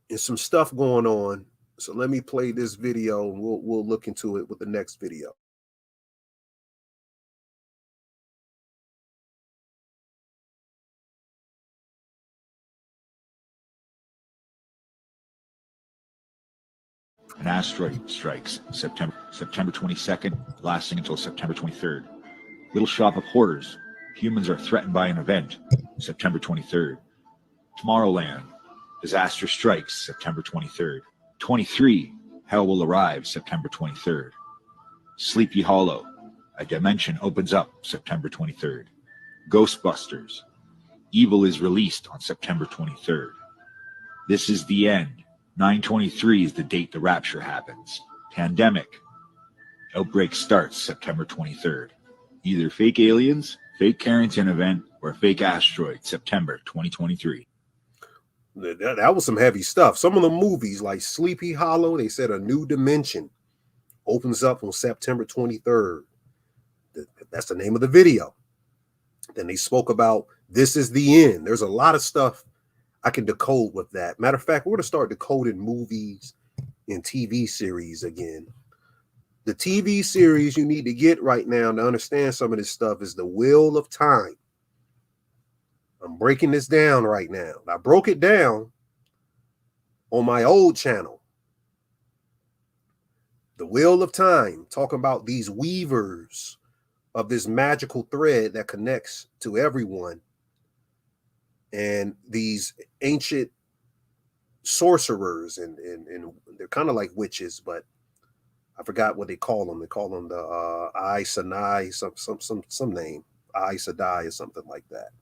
There's some stuff going on. So let me play this video and we'll look into it with the next video. An asteroid strikes September 22nd, lasting until September 23rd. Little Shop of Horrors. Humans are threatened by an event, September 23rd. Tomorrowland. Disaster strikes, September 23rd. 23. Hell will arrive, September 23rd. Sleepy Hollow. A dimension opens up, September 23rd. Ghostbusters. Evil is released on September 23rd. This is the end. 9/23 is the date the rapture happens. Pandemic. Outbreak starts September 23rd. Either fake aliens, fake Carrington event, or fake asteroid, September 2023. That was some heavy stuff. Some of the movies like Sleepy Hollow, they said a new dimension opens up on September 23rd. That's the name of the video. Then they spoke about this is the end. There's a lot of stuff I can decode with that. Matter of fact, we're going to start decoding movies and TV series again. The TV series you need to get right now to understand some of this stuff is The Wheel of Time. I'm breaking this down right now. I broke it down on my old channel. The Wheel of Time, talking about these weavers of this magical thread that connects to everyone. And these ancient sorcerers, and they're kind of like witches, but I forgot what they call them. They call them the Aes Sedai, some name, Aes Sedai or something like that.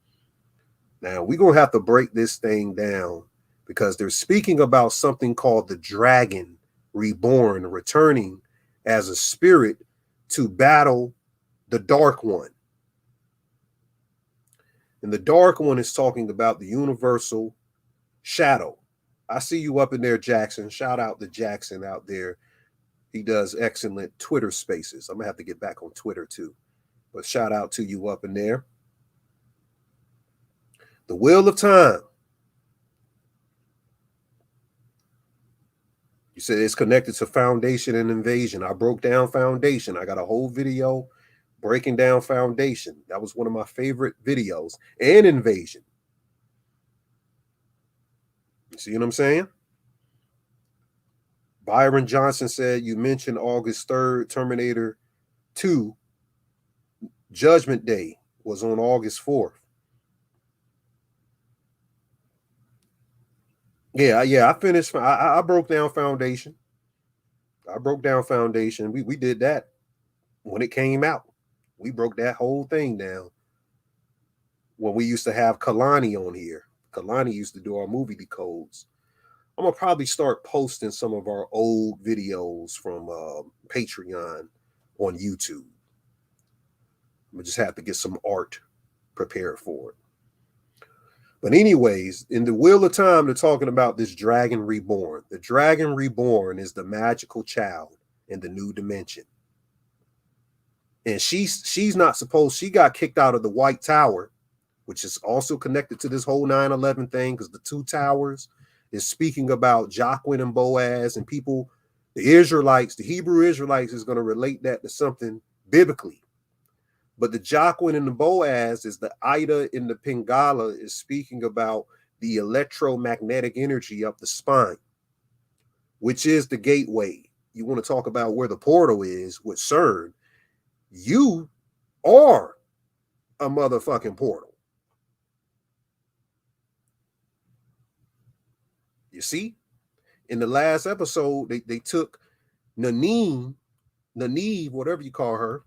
Now we're gonna have to break this thing down because they're speaking about something called the dragon reborn, returning as a spirit to battle the Dark One. And the Dark One is talking about the universal shadow. I see you up in there, Jackson. Shout out to Jackson out there. He does excellent Twitter spaces. I'm going to have to get back on Twitter too. But shout out to you up in there. The Wheel of Time. You said it's connected to Foundation and Invasion. I broke down Foundation. I got a whole video breaking down Foundation. That was one of my favorite videos. And Invasion. You see what I'm saying? Byron Johnson said, you mentioned August 3rd, Terminator 2. Judgment Day was on August 4th. Yeah, I finished. I broke down Foundation. I broke down Foundation. We did that when it came out. We broke that whole thing down when we used to have Kalani on here. Kalani used to do our movie decodes. I'm going to probably start posting some of our old videos from Patreon on YouTube. I'm going to just have to get some art prepared for it. But anyways, in the Wheel of Time, they're talking about this dragon reborn. The dragon reborn is the magical child in the new dimension. And she's not supposed, she got kicked out of the White Tower, which is also connected to this whole 9/11 thing, because the two towers is speaking about Jacquin and Boaz and people, the Israelites, the Hebrew Israelites is going to relate that to something biblically. But the Jacquin and the Boaz is the Ida and the Pingala is speaking about the electromagnetic energy of the spine, which is the gateway. You want to talk about where the portal is with CERN. You are a motherfucking portal. You see, in the last episode, they took Neve, whatever you call her,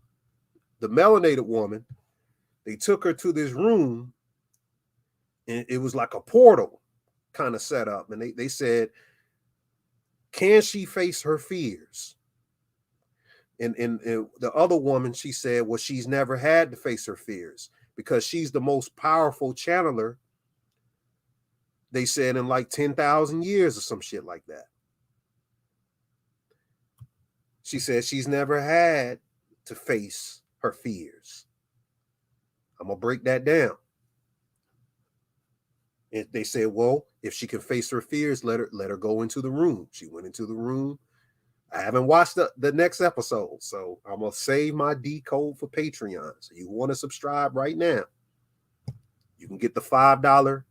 the melanated woman, they took her to this room, and it was like a portal kind of set up. And they said, can she face her fears? And the other woman, she said, well, she's never had to face her fears because she's the most powerful channeler, they said, in like 10,000 years or some shit like that. She said she's never had to face her fears. I'm going to break that down. And they said, well, if she can face her fears, let her go into the room. She went into the room. I haven't watched the next episode, so I'm going to save my decode for Patreon. So you want to subscribe right now, you can get the $5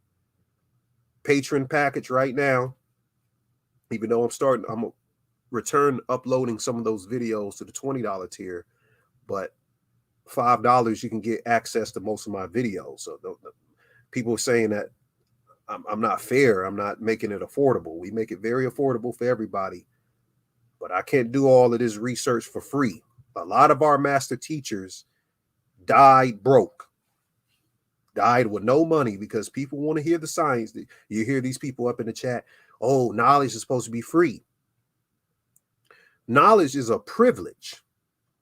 patron package right now. Even though I'm return uploading some of those videos to the $20 tier, but $5 you can get access to most of my videos. So the people saying that I'm not fair, I'm not making it affordable. We make it very affordable for everybody, but I can't do all of this research for free. A lot of our master teachers died broke, died with no money, because people want to hear the science. You hear these people up in the chat, oh, knowledge is supposed to be free. Knowledge is a privilege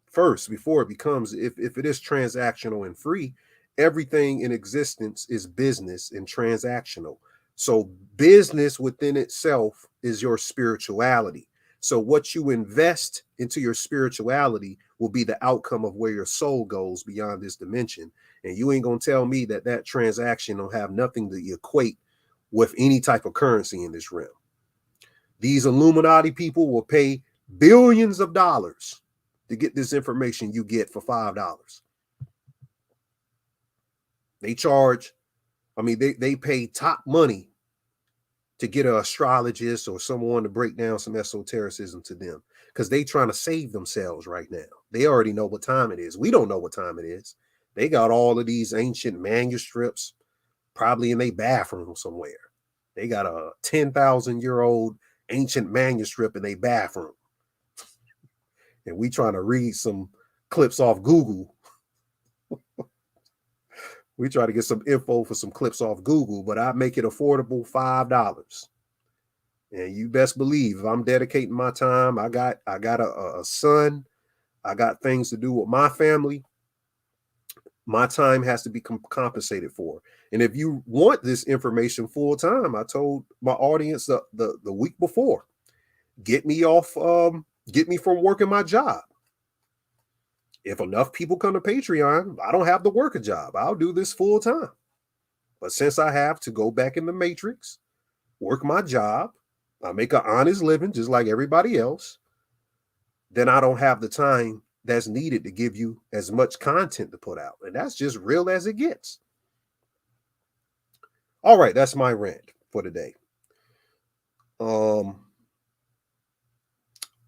first before it becomes, if it is transactional and free. Everything in existence is business and transactional. So business within itself is your spirituality. So what you invest into your spirituality will be the outcome of where your soul goes beyond this dimension. And you ain't gonna tell me that that transaction will have nothing to equate with any type of currency in this realm. These Illuminati people will pay billions of dollars to get this information you get for $5. They charge, I mean, they pay top money to get an astrologist or someone to break down some esotericism to them, because they trying to save themselves right now. They already know what time it is. We don't know what time it is. They got all of these ancient manuscripts probably in their bathroom somewhere. They got a 10,000-year-old ancient manuscript in their bathroom. And we trying to read some clips off Google. We try to get some info for some clips off Google, but I make it affordable, $5. And you best believe, if I'm dedicating my time, I got a son, I got things to do with my family, my time has to be compensated for. And if you want this information full time, I told my audience the week before, get me from working my job. If enough people come to Patreon, I don't have to work a job. I'll do this full time. But since I have to go back in the matrix, work my job, I make an honest living just like everybody else, then I don't have the time that's needed to give you as much content to put out. And that's just real as it gets. All right, that's my rant for today.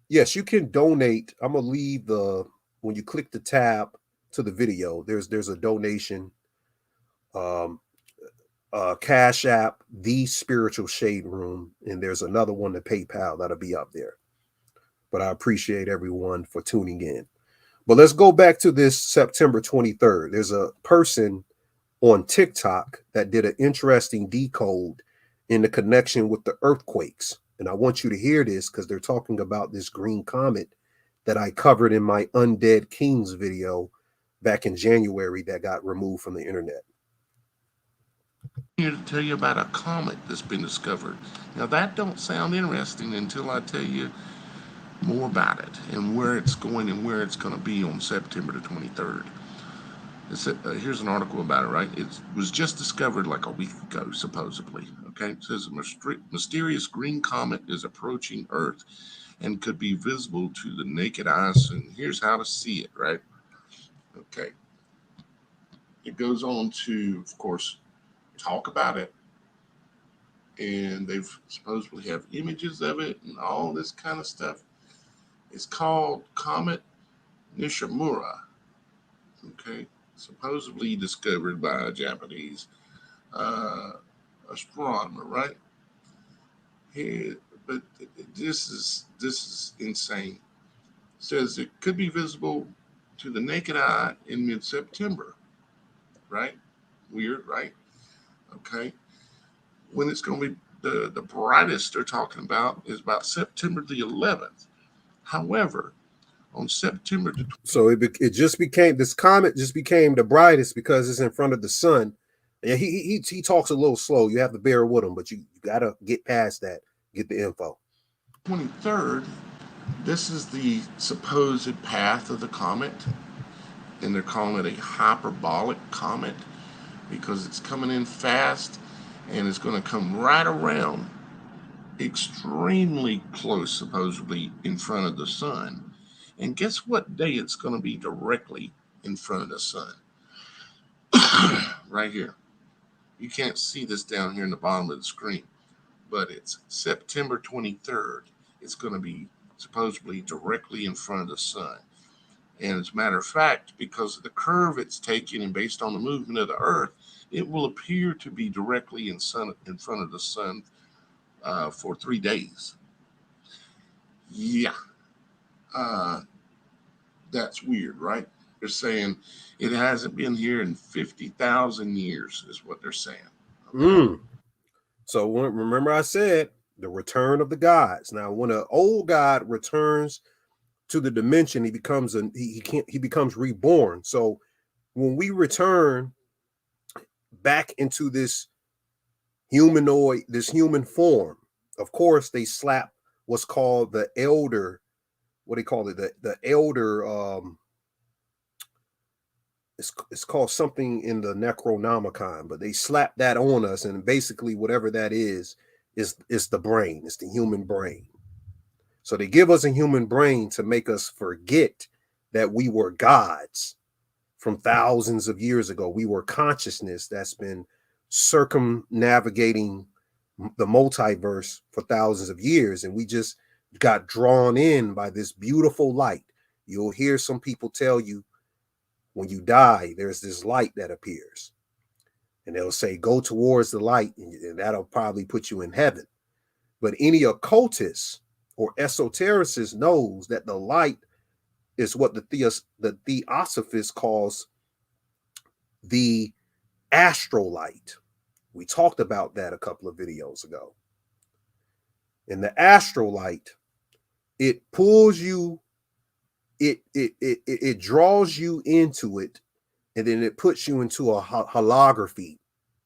Yes, you can donate. I'm gonna leave when you click the tab to the video, there's a donation, Cash App, the Spiritual Shade Room, and there's another one to PayPal that'll be up there. But I appreciate everyone for tuning in. But let's go back to this September 23rd. There's a person on TikTok that did an interesting decode in the connection with the earthquakes. And I want you to hear this because they're talking about this green comet that I covered in my Undead Kings video back in January that got removed from the internet. Here to tell you about a comet that's been discovered. Now that don't sound interesting until I tell you more about it and where it's going and where it's going to be on September the 23rd. Here's an article about it, right? It was just discovered like a week ago, supposedly. Okay, it says a mysterious green comet is approaching Earth and could be visible to the naked eye soon. Here's how to see it, right? Okay. It goes on to, of course, talk about it. And they've supposedly have images of it and all this kind of stuff. It's called Comet Nishimura. Okay. Supposedly discovered by a Japanese astronomer, right? Here, but this is insane. It says it could be visible to the naked eye in mid-September, right? Weird, right? Okay. When it's going to be the brightest they're talking about is about September the 11th. However, on September the 12th. So it just became, this comet just became the brightest because it's in front of the sun. And he talks a little slow. You have to bear with him, but you got to get past that, get the info. 23rd, this is the supposed path of the comet, and they're calling it a hyperbolic comet because it's coming in fast and it's going to come right around extremely close, supposedly in front of the sun. And guess what day it's going to be directly in front of the sun? Right here. You can't see this down here in the bottom of the screen, but it's September 23rd. It's going to be supposedly directly in front of the sun. And as a matter of fact, because of the curve it's taking and based on the movement of the Earth, it will appear to be directly in front of the sun for 3 days. Yeah, that's weird, right? They're saying it hasn't been here in 50,000 years, is what they're saying. Okay? So remember, I said the return of the gods. Now, when an old god returns to the dimension, he becomes he becomes reborn. So when we return back into this humanoid, this human form, of course, they slap what's called the elder. What do they call it? The elder. It's called something in the Necronomicon, but they slap that on us, and basically whatever that is the brain. It's the human brain. So they give us a human brain to make us forget that we were gods from thousands of years ago. We were consciousness that's been circumnavigating the multiverse for thousands of years, and we just got drawn in by this beautiful light. You'll hear some people tell you, when you die, there's this light that appears. And they'll say, go towards the light, and that'll probably put you in heaven. But any occultist or esotericist knows that the light is what the Theosophist calls the astral light. We talked about that a couple of videos ago. And the astral light, it pulls you, it draws you into it, and then it puts you into a holography,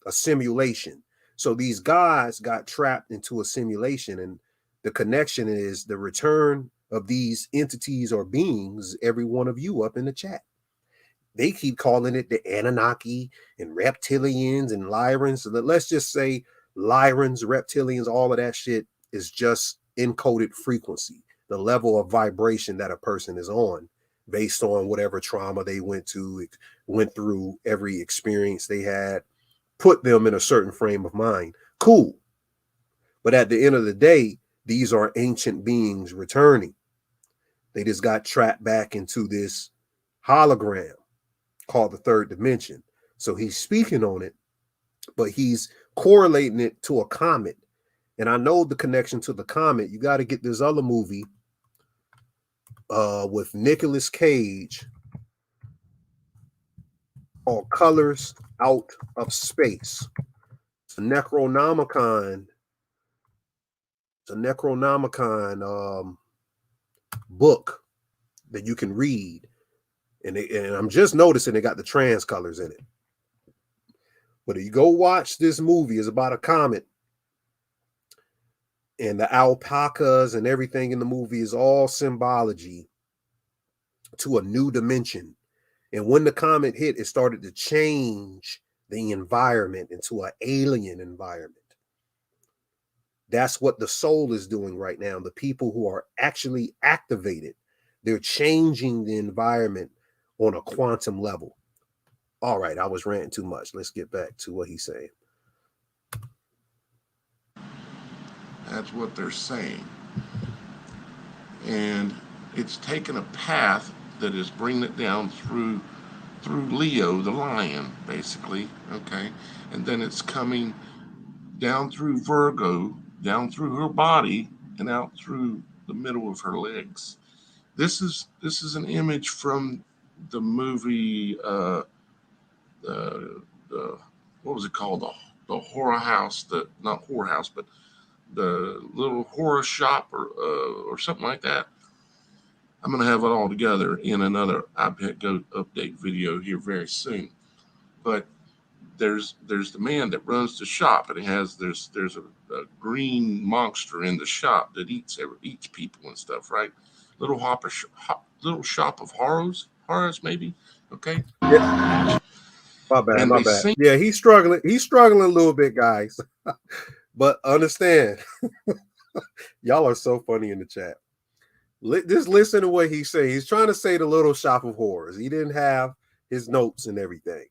a simulation. So these guys got trapped into a simulation, and the connection is the return of these entities or beings, every one of you up in the chat. They keep calling it the Anunnaki and reptilians and Lyrans. So let's just say Lyrans, reptilians, all of that shit is just encoded frequency, the level of vibration that a person is on based on whatever trauma they went through, every experience they had, put them in a certain frame of mind. Cool. But at the end of the day, these are ancient beings returning. They just got trapped back into this hologram called the third dimension. So he's speaking on it, but he's correlating it to a comet. And I know the connection to the comet. You got to get this other movie with Nicolas Cage called Colors Out of Space. It's a Necronomicon. It's a Necronomicon book that you can read. And I'm just noticing they got the trans colors in it. But if you go watch this movie, it's about a comet. And the alpacas and everything in the movie is all symbology to a new dimension. And when the comet hit, it started to change the environment into an alien environment. That's what the soul is doing right now. The people who are actually activated, they're changing the environment on a quantum level. All right, I was ranting too much. Let's get back to what he's saying. That's what they're saying. And it's taken a path that is bringing it down through Leo, the lion, basically, okay? And then it's coming down through Virgo, down through her body, and out through the middle of her legs. This is an image from the movie, the what was it called? The horror house, not horror house, but the little horror shop or something like that. I'm going to have it all together in another iPad update video here very soon. But there's the man that runs the shop, and there's a green monster in the shop that eats people and stuff, right? Little shop of horrors maybe. Okay. Yeah. My bad. Yeah, he's struggling. He's struggling a little bit, guys. But understand, y'all are so funny in the chat. Just listen to what he's saying. He's trying to say the Little Shop of Horrors. He didn't have his notes and everything.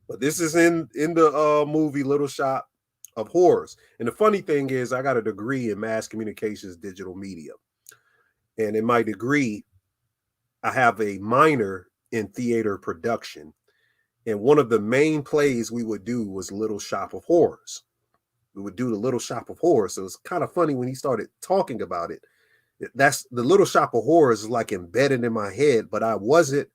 But this is in the movie Little Shop of Horrors. And the funny thing is, I got a degree in mass communications, digital media. And in my degree, I have a minor in theater production. And one of the main plays we would do was Little Shop of Horrors. We would do the Little Shop of Horrors. So it was kind of funny when he started talking about it. That's the Little Shop of Horrors is like embedded in my head, but I wasn't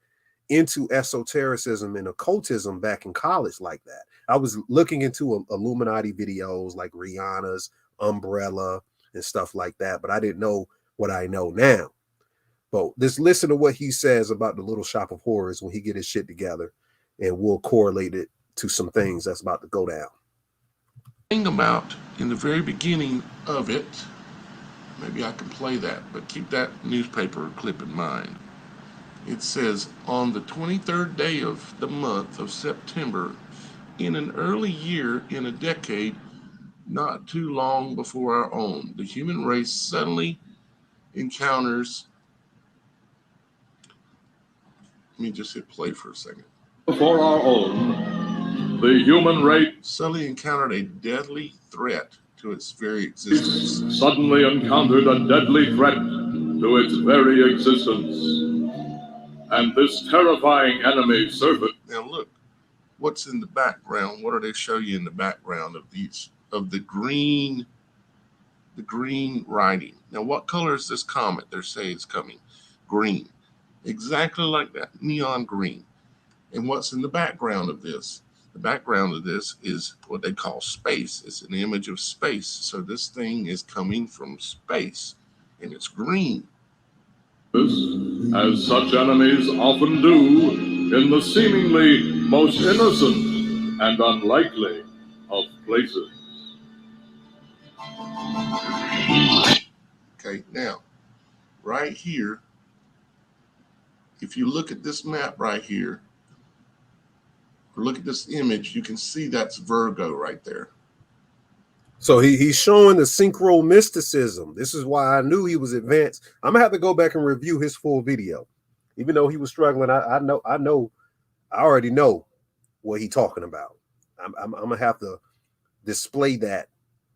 into esotericism and occultism back in college like that. I was looking into Illuminati videos like Rihanna's Umbrella and stuff like that, but I didn't know what I know now. But just listen to what he says about the Little Shop of Horrors when he get his shit together, and we'll correlate it to some things that's about to go down. Thing about in the very beginning of it, maybe I can play that, but keep that newspaper clip in mind. It says, on the 23rd day of the month of September, in an early year in a decade not too long before our own, the human race suddenly encounters. Let me just hit play for a second. Before our own, the human race suddenly encountered a deadly threat to its very existence. Suddenly encountered a deadly threat to its very existence. And this terrifying enemy surfaced. Now look, what's in the background? What do they show you in the background of these, of the green writing? Now what color is this comet they're saying is coming? Green. Exactly like that, neon green. And what's in the background of this? The background of this is what they call space. It's an image of space. So this thing is coming from space, and it's green. As such enemies often do, in the seemingly most innocent and unlikely of places. Okay, now, right here, if you look at this map right here, or look at this image, you can see that's Virgo right there. So he's showing the synchromysticism. This is why I knew he was advanced. I'm gonna have to go back and review his full video, even though he was struggling. I already know what he's talking about. I'm gonna have to display that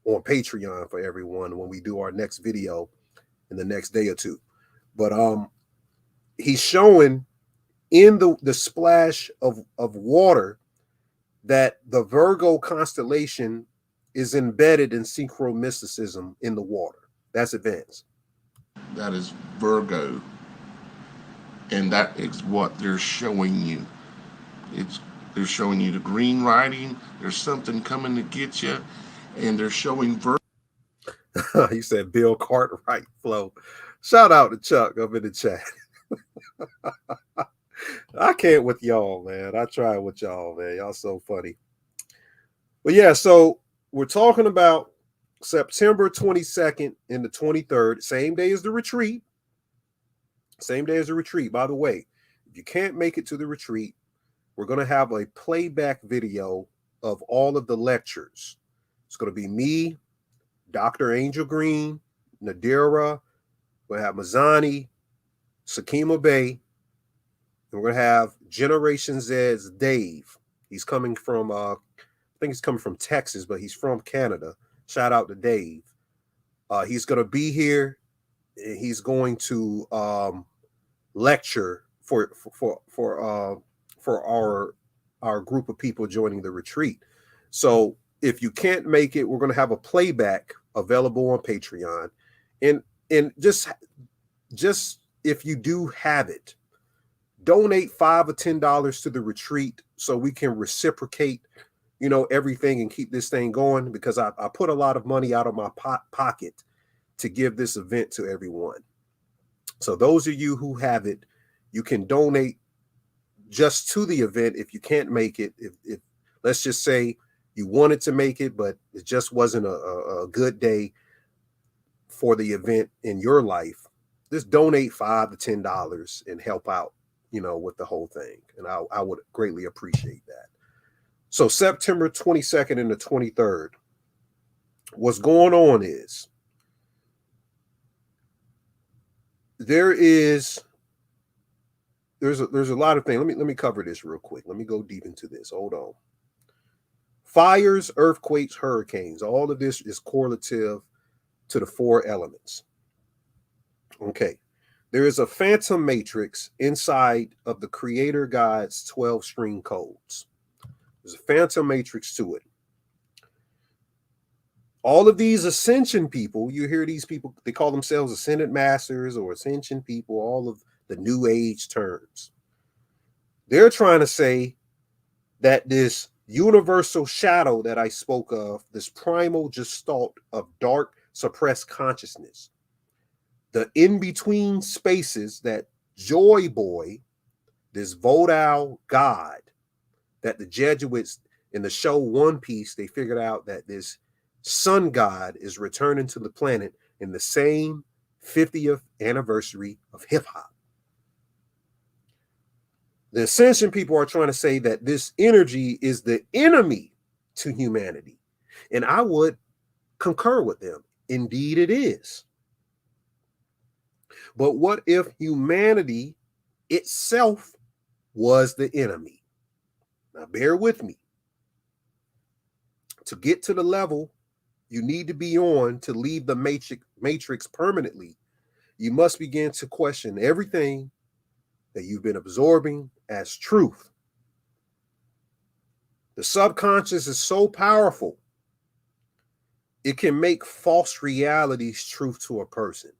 on Patreon for everyone when we do our next video in the next day or two. But he's showing in the splash of water that the Virgo constellation is embedded in synchromysticism in the water. That's advanced. That is Virgo. And that is what they're showing you. They're showing you the green writing. There's something coming to get you. And they're showing Virgo. He said Bill Cartwright flow. Shout out to Chuck up in the chat. I can't with y'all, man. I try with y'all, man. Y'all so funny. But yeah, so we're talking about September 22nd and the 23rd, same day as the retreat. Same day as the retreat. By the way, if you can't make it to the retreat, we're going to have a playback video of all of the lectures. It's going to be me, Dr. Angel Green, Nadira, we'll have Mazani, Sakima Bay, and we're going to have Generation Z's Dave. He's coming from I think he's coming from Texas, but he's from Canada. Shout out to Dave. He's going to be here. He's going to lecture for our group of people joining the retreat. So if you can't make it, we're going to have a playback available on Patreon. And just if you do have it, donate $5 or $10 to the retreat so we can reciprocate, everything and keep this thing going, because I put a lot of money out of my pocket to give this event to everyone. So those of you who have it, you can donate just to the event. If you can't make it, if let's just say you wanted to make it, but it just wasn't a good day for the event in your life, just donate $5 to $10 and help out, with the whole thing. And I would greatly appreciate that. So September 22nd and the 23rd, what's going on is there's a lot of things. Let me cover this real quick. Let me go deep into this. Hold on. Fires, earthquakes, hurricanes. All of this is correlative to the four elements. Okay. There is a phantom matrix inside of the Creator God's 12 string codes. There's a phantom matrix to it. All of these ascension people, you hear these people, they call themselves ascended masters or ascension people, all of the new age terms. They're trying to say that this universal shadow that I spoke of, this primal gestalt of dark suppressed consciousness, the in-between spaces, that joy boy, this Vodou god that the Jesuits in the show One Piece, they figured out that this sun god is returning to the planet in the same 50th anniversary of hip-hop. The ascension people are trying to say that this energy is the enemy to humanity. And I would concur with them. Indeed, it is. But what if humanity itself was the enemy? Now, bear with me. To get to the level you need to be on to leave the matrix permanently, you must begin to question everything that you've been absorbing as truth. The subconscious is so powerful, it can make false realities truth to a person.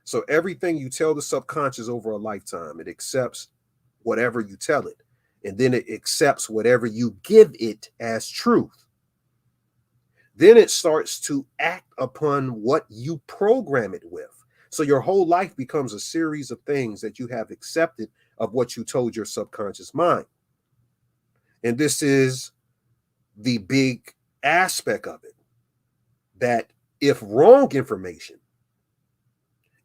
So everything you tell the subconscious over a lifetime, it accepts whatever you tell it, and then it accepts whatever you give it as truth. Then it starts to act upon what you program it with. So your whole life becomes a series of things that you have accepted of what you told your subconscious mind. And this is the big aspect of it, that if wrong information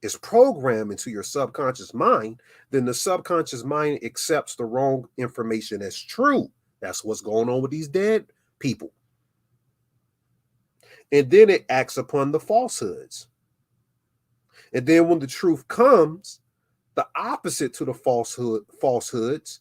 is programmed into your subconscious mind, then the subconscious mind accepts the wrong information as true. That's what's going on with these dead people. And then it acts upon the falsehoods. And then when the truth comes, the opposite to the falsehoods,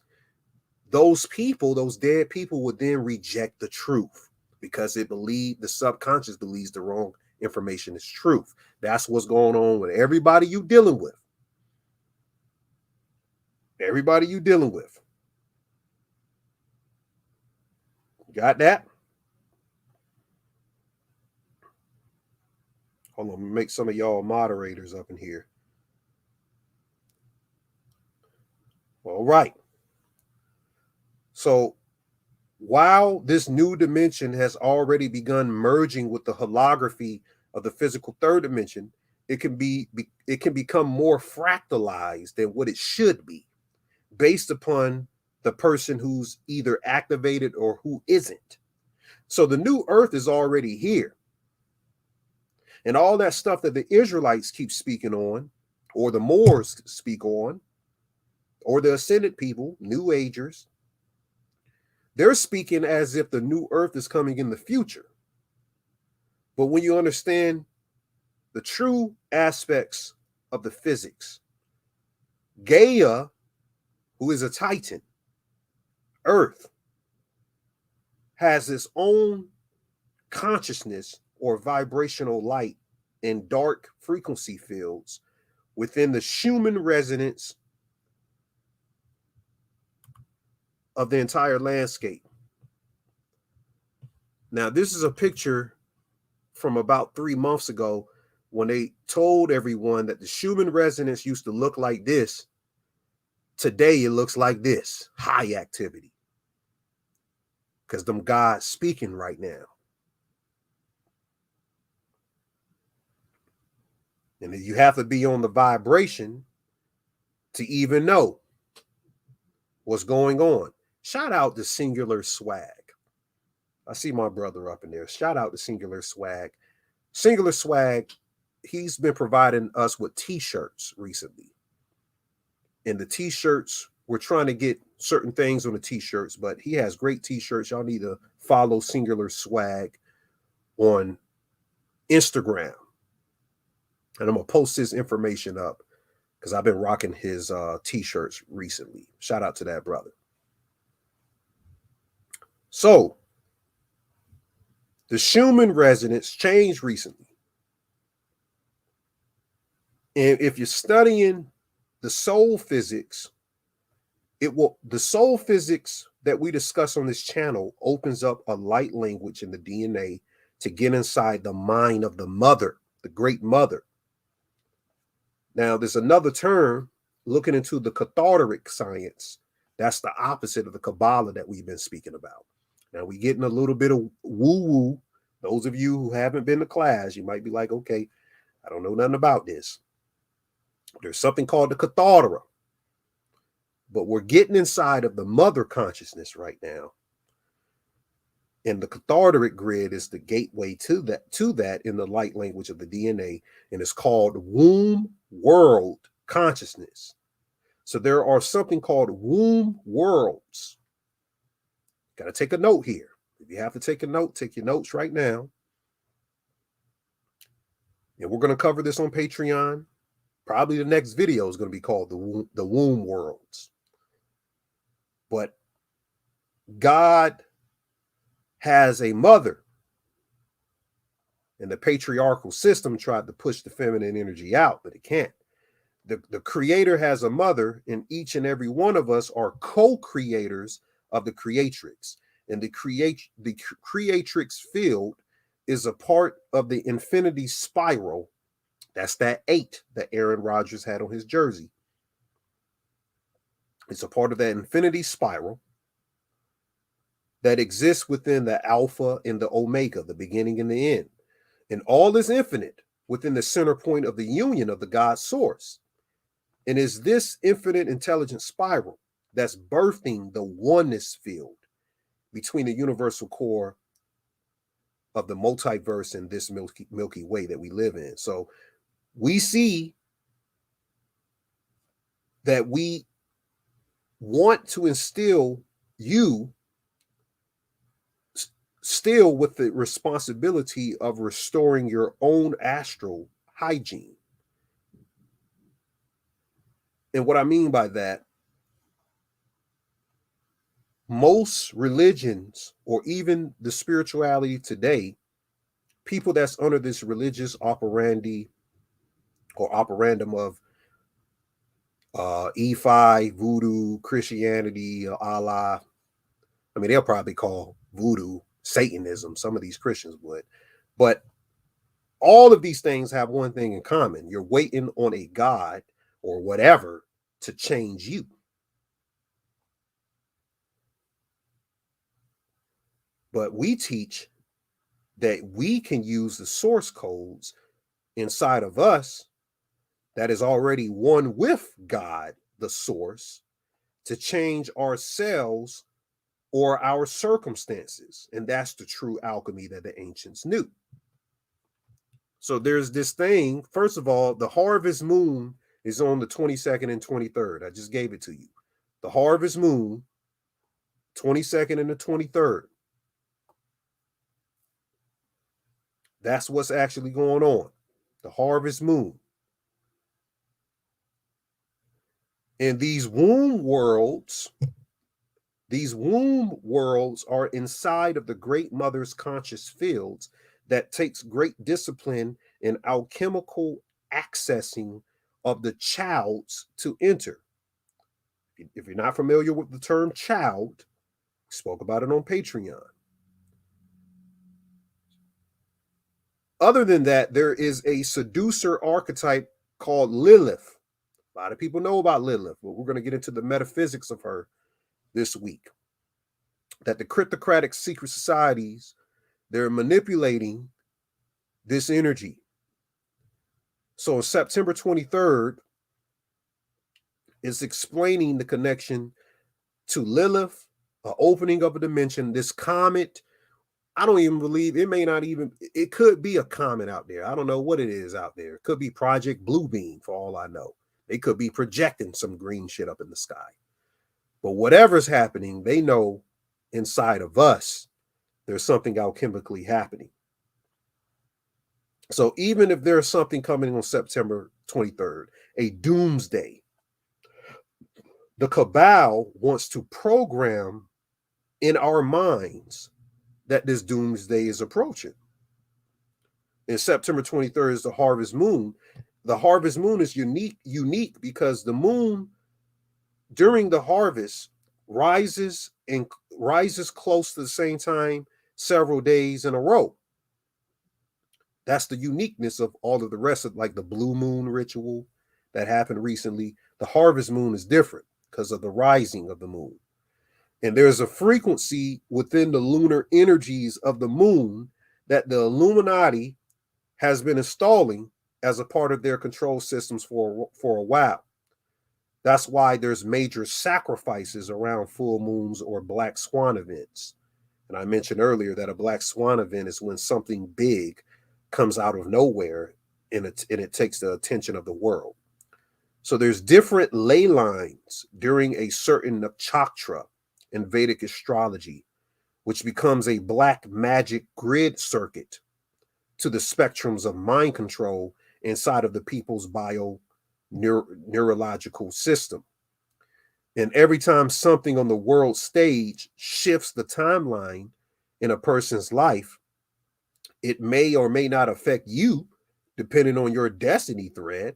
those people, those dead people, would then reject the truth because the subconscious believes the wrong information is truth. That's what's going on with everybody you dealing with. Everybody you dealing with. Got that? Hold on, I'm gonna make some of y'all moderators up in here. All right. So while this new dimension has already begun merging with the holography of the physical third dimension, it can become more fractalized than what it should be, based upon the person who's either activated or who isn't. So the new earth is already here. And all that stuff that the Israelites keep speaking on, or the Moors speak on, or the ascended people, New Agers, they're speaking as if the new earth is coming in the future. But when you understand the true aspects of the physics, Gaia, who is a Titan, Earth, has its own consciousness or vibrational light in dark frequency fields within the Schumann resonance of the entire landscape. Now, this is a picture from about 3 months ago when they told everyone that the Schumann resonance used to look like this. Today, it looks like this, high activity. Because them God's speaking right now. And you have to be on the vibration to even know what's going on. Shout out to Singular Swag. I see my brother up in there. Shout out to Singular Swag. Singular Swag, he's been providing us with t-shirts recently. And the t-shirts, we're trying to get certain things on the t-shirts, but he has great t-shirts. Y'all need to follow Singular Swag on Instagram. And I'm going to post his information up because I've been rocking his t-shirts recently. Shout out to that brother. So, the Schumann resonance changed recently. And if you're studying the soul physics, the soul physics that we discuss on this channel opens up a light language in the DNA to get inside the mind of the mother, the great mother. Now, there's another term looking into the cathartic science. That's the opposite of the Kabbalah that we've been speaking about. Now, we're getting a little bit of woo-woo. Those of you who haven't been to class, you might be like, okay, I don't know nothing about this. There's something called the Kathara. But we're getting inside of the mother consciousness right now. And the cathartic grid is the gateway to that in the light language of the DNA. And it's called womb world consciousness. So there are something called womb worlds. Got to take a note here. If you have to take a note, take your notes right now. And we're going to cover this on Patreon. Probably the next video is going to be called the womb worlds. But God has a mother, and the patriarchal system tried to push the feminine energy out, but it can't. The creator has a mother, and each and every one of us are co-creators of the creatrix. And the creatrix field is a part of the infinity spiral. That's that 8 that Aaron Rodgers had on his jersey. It's a part of that infinity spiral that exists within the alpha and the omega, the beginning and the end. And all is infinite within the center point of the union of the God source. And is this infinite intelligent spiral that's birthing the oneness field between the universal core of the multiverse and this Milky Way that we live in. So we see that we want to instill you still with the responsibility of restoring your own astral hygiene. And what I mean by that, most religions, or even the spirituality today, people that's under this religious operandi or operandum of E5, Voodoo, Christianity, Allah. I mean, they'll probably call Voodoo Satanism. Some of these Christians would. But all of these things have one thing in common. You're waiting on a God or whatever to change you. But we teach that we can use the source codes inside of us that is already one with God, the source, to change ourselves or our circumstances. And that's the true alchemy that the ancients knew. So there's this thing. First of all, the harvest moon is on the 22nd and 23rd. I just gave it to you. The harvest moon, 22nd and the 23rd. That's what's actually going on. The harvest moon. And these womb worlds are inside of the great mother's conscious fields that takes great discipline in alchemical accessing of the childs to enter. If you're not familiar with the term child, we spoke about it on Patreon. Other than that, there is a seducer archetype called Lilith. A lot of people know about Lilith, but we're going to get into the metaphysics of her this week. That the cryptocratic secret societies, they're manipulating this energy. So on September 23rd, it's explaining the connection to Lilith, an opening of a dimension, this comet. I don't even believe it could be a comet out there. I don't know what it is out there. It could be Project Bluebeam for all I know. They could be projecting some green shit up in the sky. But whatever's happening, they know inside of us, there's something alchemically happening. So even if there's something coming on September 23rd, a doomsday, the cabal wants to program in our minds that this doomsday is approaching. And September 23rd is the harvest moon. the harvest moon is unique because the moon during the harvest rises close to the same time several days in a row. That's the uniqueness of all of the rest of, like the blue moon ritual that happened recently. The harvest moon is different because of the rising of the moon. And there's a frequency within the lunar energies of the moon that the Illuminati has been installing as a part of their control systems for a while. That's why there's major sacrifices around full moons or black swan events. And I mentioned earlier that a black swan event is when something big comes out of nowhere and it takes the attention of the world. So there's different ley lines during a certain nakshatra in Vedic astrology, which becomes a black magic grid circuit to the spectrums of mind control inside of the people's neurological system. And every time something on the world stage shifts the timeline in a person's life, it may or may not affect you depending on your destiny thread,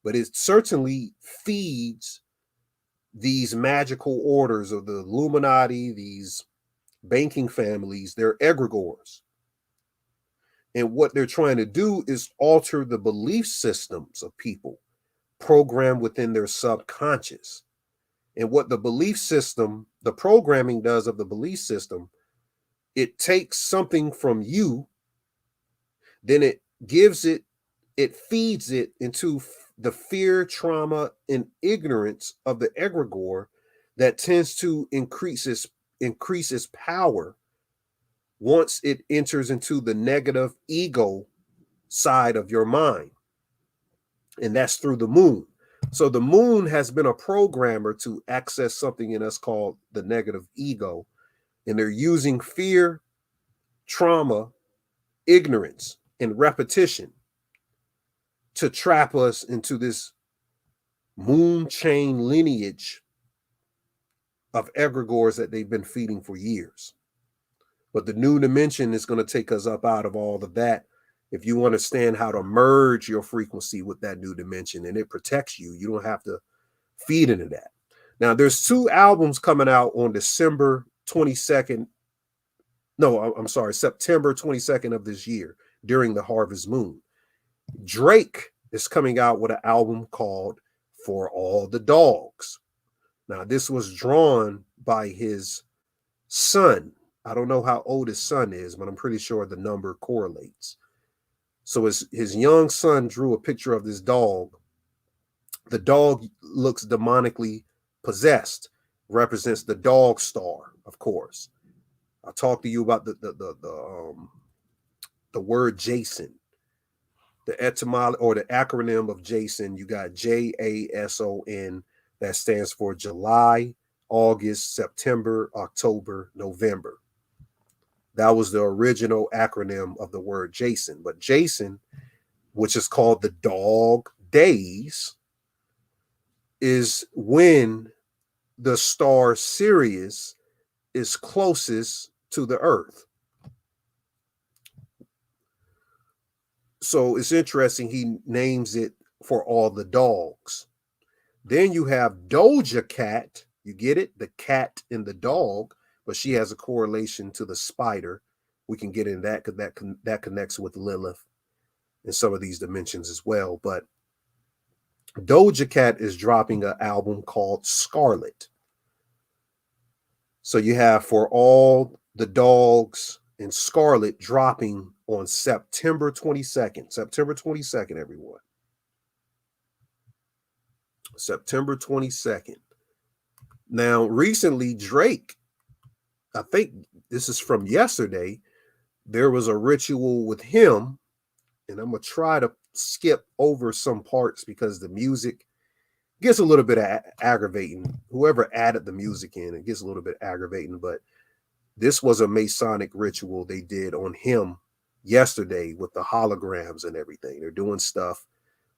but it certainly feeds these magical orders of the Illuminati, these banking families, their egregores. And what they're trying to do is alter the belief systems of people programmed within their subconscious. And what the belief system, the programming does of the belief system, it takes something from you, then it feeds it into the fear, trauma, and ignorance of the egregore that tends to increase its power once it enters into the negative ego side of your mind. And that's through the moon. So the moon has been a programmer to access something in us called the negative ego. And they're using fear, trauma, ignorance, and repetition to trap us into this moon chain lineage of egregores that they've been feeding for years. But the new dimension is going to take us up out of all of that. If you understand how to merge your frequency with that new dimension and it protects you, you don't have to feed into that. Now, there's 2 albums coming out on September 22nd of this year during the harvest moon. Drake is coming out with an album called For All the Dogs. Now, this was drawn by his son. I don't know how old his son is, but I'm pretty sure the number correlates. So his young son drew a picture of this dog. The dog looks demonically possessed, represents the dog star, of course. I'll talk to you about the word Jason. The etymology or the acronym of Jason, you got JASON, that stands for July, August, September, October, November. That was the original acronym of the word Jason. But Jason, which is called the dog days, is when the star Sirius is closest to the earth. So it's interesting, he names it For All the Dogs. Then you have Doja Cat. You get it? The cat and the dog, but she has a correlation to the spider. We can get in that because that connects with Lilith and some of these dimensions as well. But Doja Cat is dropping an album called Scarlet. So you have For All the Dogs and Scarlet dropping on September 22nd. September 22nd, everyone. September 22nd. Now, recently, Drake, I think this is from yesterday, there was a ritual with him, and I'm going to try to skip over some parts because the music gets a little bit aggravating. Whoever added the music in, it gets a little bit aggravating, but this was a Masonic ritual they did on him yesterday with the holograms and everything. They're doing stuff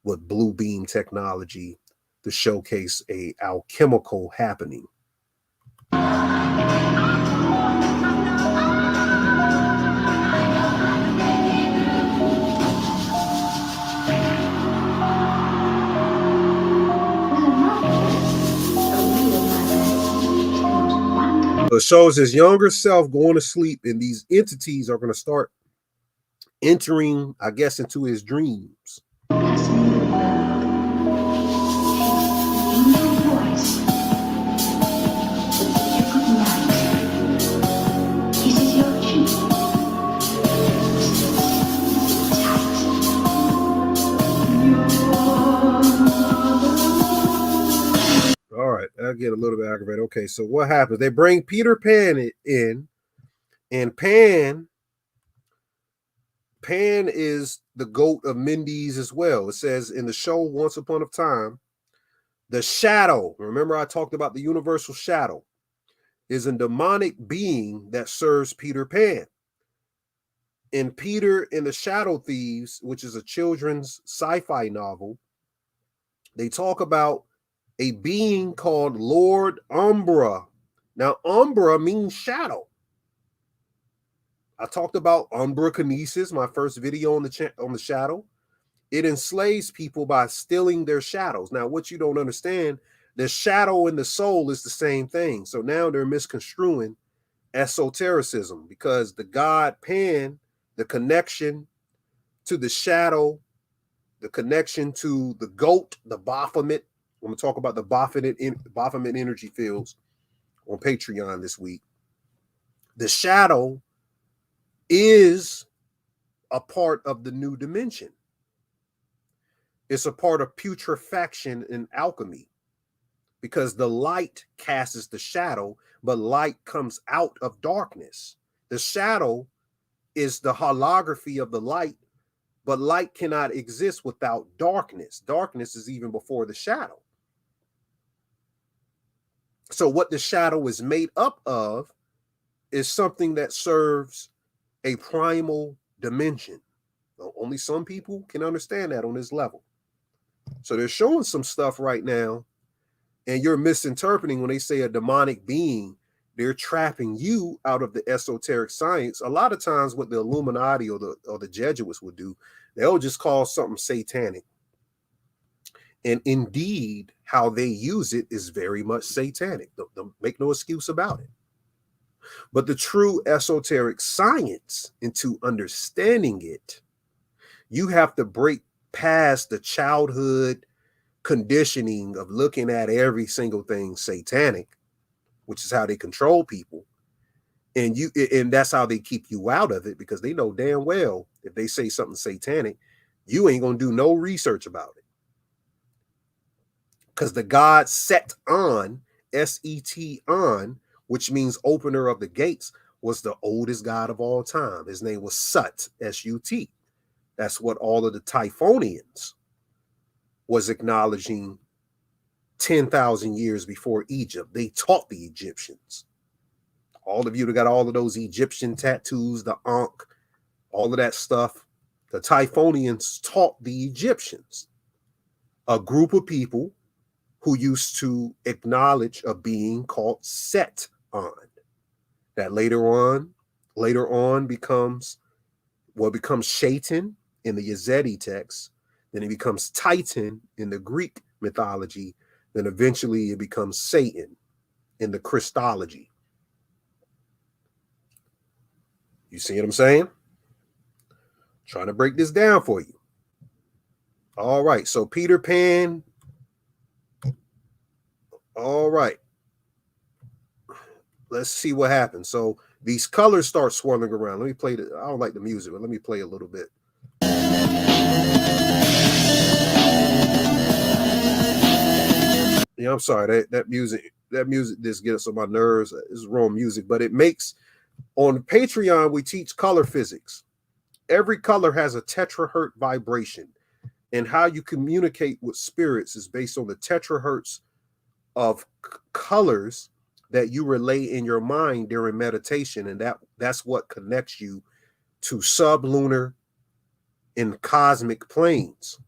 with blue beam technology to showcase a alchemical happening. So it shows his younger self going to sleep, and these entities are going to start entering, I guess, into his dreams. All right, I get a little bit aggravated. Okay, so what happens? They bring Peter Pan in, and Pan is the goat of Mendes as well. It says in the show Once Upon a Time, the shadow, remember I talked about the universal shadow, is a demonic being that serves Peter Pan. In Peter and the Shadow Thieves, which is a children's sci-fi novel, they talk about a being called Lord Umbra. Now, Umbra means shadow. I talked about Umbra Kinesis, my first video on the shadow. It enslaves people by stealing their shadows. Now, what you don't understand, the shadow and the soul is the same thing. So now they're misconstruing esotericism because the god Pan, the connection to the shadow, the connection to the goat, the Baphomet. I'm going to talk about the Baphomet energy fields on Patreon this week. The shadow is a part of the new dimension. It's a part of putrefaction in alchemy because the light casts the shadow, but light comes out of darkness. The shadow is the holography of the light, but light cannot exist without darkness. Darkness is even before the shadow. So what the shadow is made up of is something that serves a primal dimension. Only some people can understand that on this level. So they're showing some stuff right now, and you're misinterpreting when they say a demonic being. They're trapping you out of the esoteric science. A lot of times what the Illuminati or the Jesuits would do, they'll just call something satanic. And indeed, how they use it is very much satanic. Don't make no excuse about it. But the true esoteric science, into understanding it, you have to break past the childhood conditioning of looking at every single thing satanic, which is how they control people. And that's how they keep you out of it, because they know damn well if they say something satanic, you ain't gonna do no research about it. Because the god Set on, S-E-T on, which means opener of the gates, was the oldest god of all time. His name was Sut, S-U-T. That's what all of the Typhonians was acknowledging 10,000 years before Egypt. They taught the Egyptians. All of you that got all of those Egyptian tattoos, the Ankh, all of that stuff, the Typhonians taught the Egyptians, a group of people who used to acknowledge a being called Set on, that later on becomes Shaitan in the Yazidi text, then it becomes Titan in the Greek mythology, then eventually it becomes Satan in the Christology. You see what I'm saying? Trying to break this down for you. All right, so Peter Pan. All right. Let's see what happens. So these colors start swirling around. Let me play I don't like the music, but let me play a little bit. Yeah, I'm sorry. That music just gets on my nerves. It's wrong music, but it makes, on Patreon, we teach color physics. Every color has a terahertz vibration, and how you communicate with spirits is based on the terahertz of colors that you relay in your mind during meditation, and that's what connects you to sublunar and cosmic planes.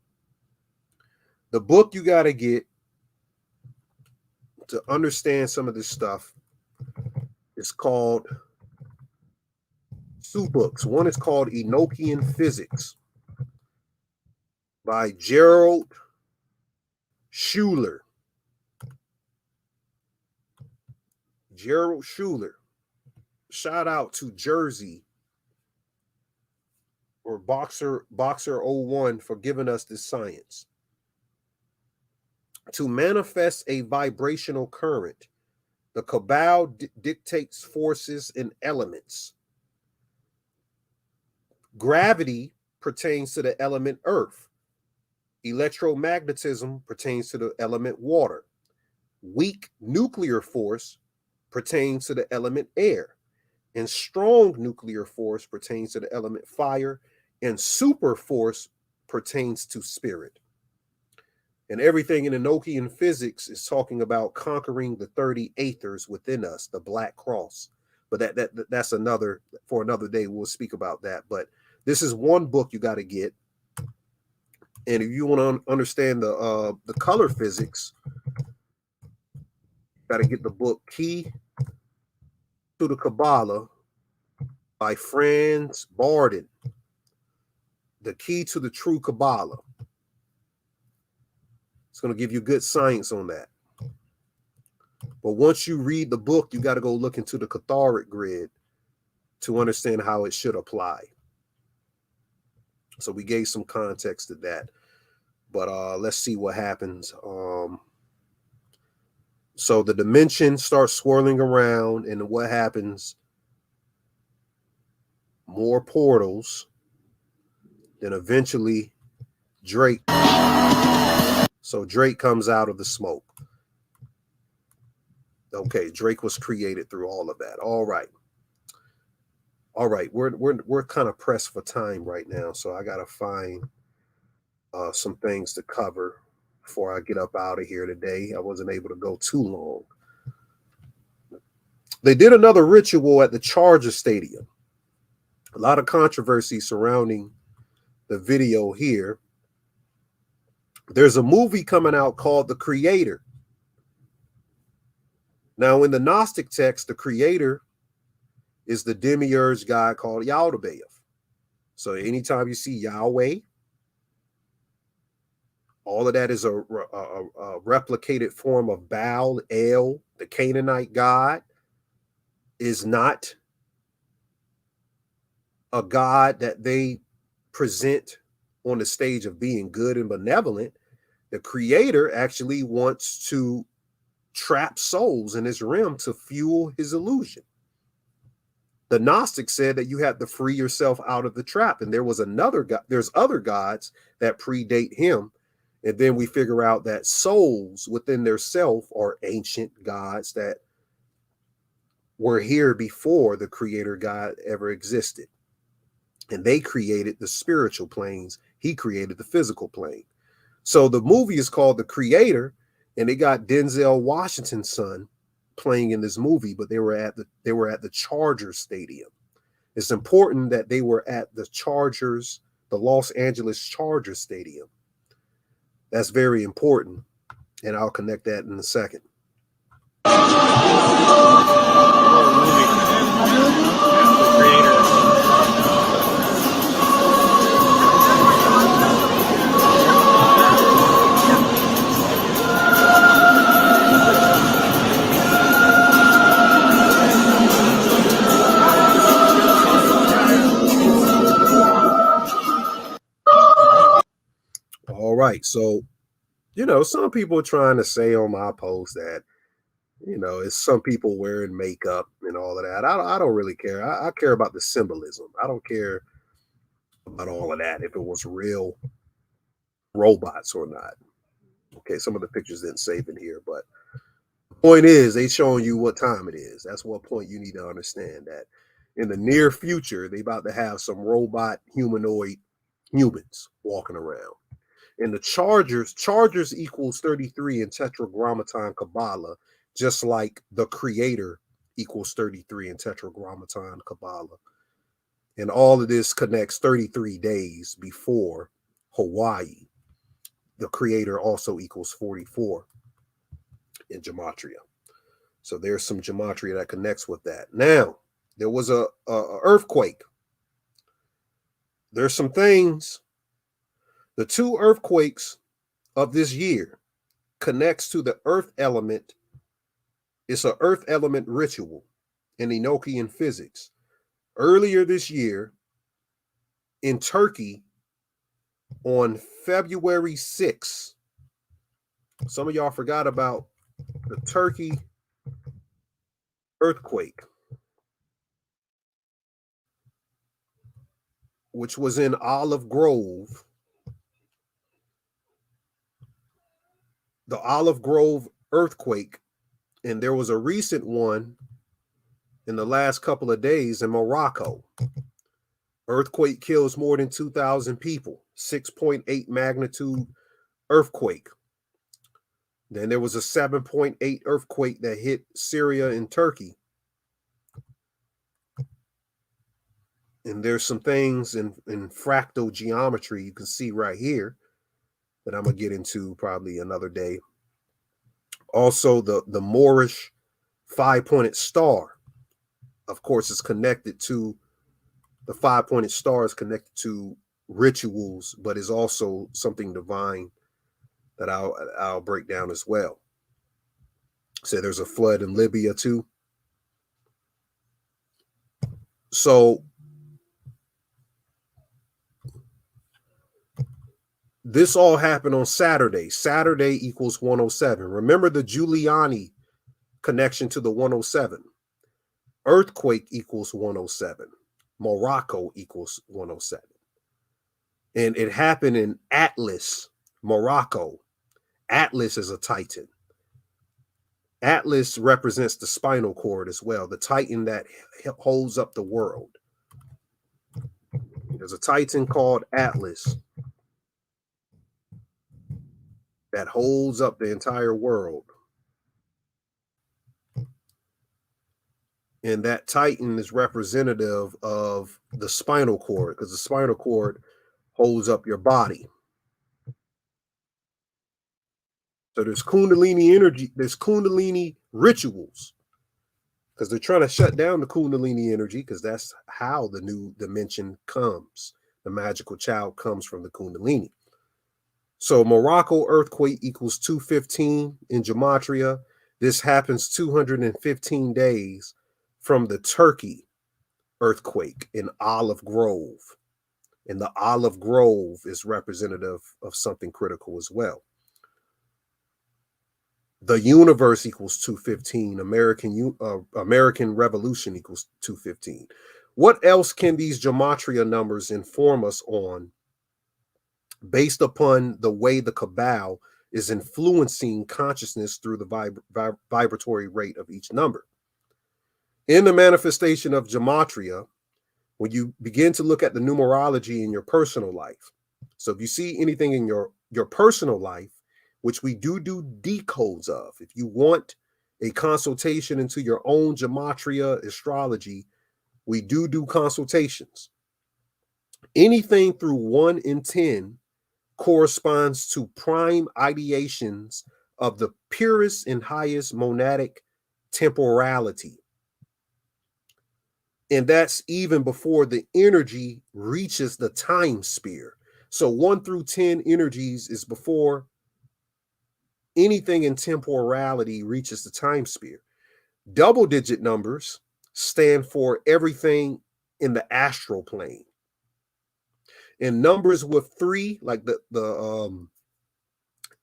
The book you got to get to understand some of this stuff is called two books. One is called Enochian Physics by Gerald Schuler. Gerald Schuler. Shout out to Jersey or Boxer 01 for giving us this science. To manifest a vibrational current, the cabal dictates forces and elements. Gravity pertains to the element earth. Electromagnetism pertains to the element water. Weak nuclear force pertains to the element air. And strong nuclear force pertains to the element fire. And super force pertains to spirit. And everything in Enochian physics is talking about conquering the 30 aethers within us, the Black Cross. But that's another, for another day, we'll speak about that. But this is one book you got to get. And if you want to understand the color physics, you got to get the book Key to the Kabbalah by Franz Barden. The Key to the True Kabbalah. It's going to give you good science on that. But once you read the book, you got to go look into the Catholic grid to understand how it should apply. So we gave some context to that. But let's see what happens. So the dimension starts swirling around, and what happens? More portals. Then eventually Drake. So Drake comes out of the smoke. Okay, Drake was created through all of that. All right. We're kind of pressed for time right now, so I gotta find some things to cover before I get up out of here today. I wasn't able to go too long. They did another ritual at the Charger Stadium. A lot of controversy surrounding the video here. There's a movie coming out called The Creator. Now, in the Gnostic text, the Creator is the demiurge god called Yaldabaoth. So anytime you see Yahweh, all of that is a replicated form of Baal, El, the Canaanite god, is not a god that they present on the stage of being good and benevolent. The Creator actually wants to trap souls in his realm to fuel his illusion. The Gnostics said that you have to free yourself out of the trap, and there was another god. There's other gods that predate him, and then we figure out that souls within their self are ancient gods that were here before the Creator God ever existed. And they created the spiritual planes. He created the physical plane. So the movie is called The Creator, and they got Denzel Washington's son playing in this movie, but they were at the Chargers Stadium. It's important that they were at the Chargers, the Los Angeles Chargers Stadium. That's very important, and I'll connect that in a second. All right, so, some people are trying to say on my post that, it's some people wearing makeup and all of that. I don't really care. I care about the symbolism. I don't care about all of that, if it was real robots or not. Okay, some of the pictures didn't save in here, but the point is they showing you what time it is. That's what point you need to understand, that in the near future, they about to have some robot humanoid humans walking around. In the Chargers equals 33 in Tetragrammaton Kabbalah, just like the Creator equals 33 in Tetragrammaton Kabbalah. And all of this connects 33 days before Hawaii. The Creator also equals 44 in Gematria. So there's some Gematria that connects with that. Now, there was a earthquake. There's some things. The two earthquakes of this year connects to the earth element It's an earth element ritual in Enochian physics. Earlier this year in Turkey on February 6th, some of y'all forgot about the Turkey earthquake, which was in Olive Grove. The Olive Grove earthquake, and there was a recent one in the last couple of days in Morocco. Earthquake kills more than 2,000 people, 6.8 magnitude earthquake. Then there was a 7.8 earthquake that hit Syria and Turkey. And there's some things in fractal geometry you can see right here that I'm going to get into probably another day. Also, the Moorish five-pointed star, of course, is connected to the five-pointed star is connected to rituals, but is also something divine that I'll break down as well. So there's a flood in Libya too. So this all happened on Saturday. Saturday equals 107. Remember the Giuliani connection to the 107. Earthquake equals 107. Morocco equals 107. And it happened in Atlas, Morocco. Atlas is a Titan. Atlas represents the spinal cord as well, the Titan that holds up the world. There's a Titan called Atlas that holds up the entire world. And that Titan is representative of the spinal cord, because the spinal cord holds up your body. So there's Kundalini energy, there's Kundalini rituals, because they're trying to shut down the Kundalini energy, because that's how the new dimension comes. The magical child comes from the Kundalini. So Morocco earthquake equals 215 in Gematria. This happens 215 days from the Turkey earthquake in Olive Grove. And the Olive Grove is representative of something critical as well. The universe equals 215. American Revolution equals 215. What else can these gematria numbers inform us on based upon the way the Cabal is influencing consciousness through the vibratory rate of each number? In the manifestation of gematria, when you begin to look at the numerology in your personal life, so if you see anything in your personal life, which we do decodes of, if you want a consultation into your own gematria astrology, we do consultations. Anything through 1 and 10 corresponds to prime ideations of the purest and highest monadic temporality. And that's even before the energy reaches the time sphere. So 1 through 10 energies is before anything in temporality reaches the time sphere. Double digit numbers stand for everything in the astral plane. And numbers with 3, like the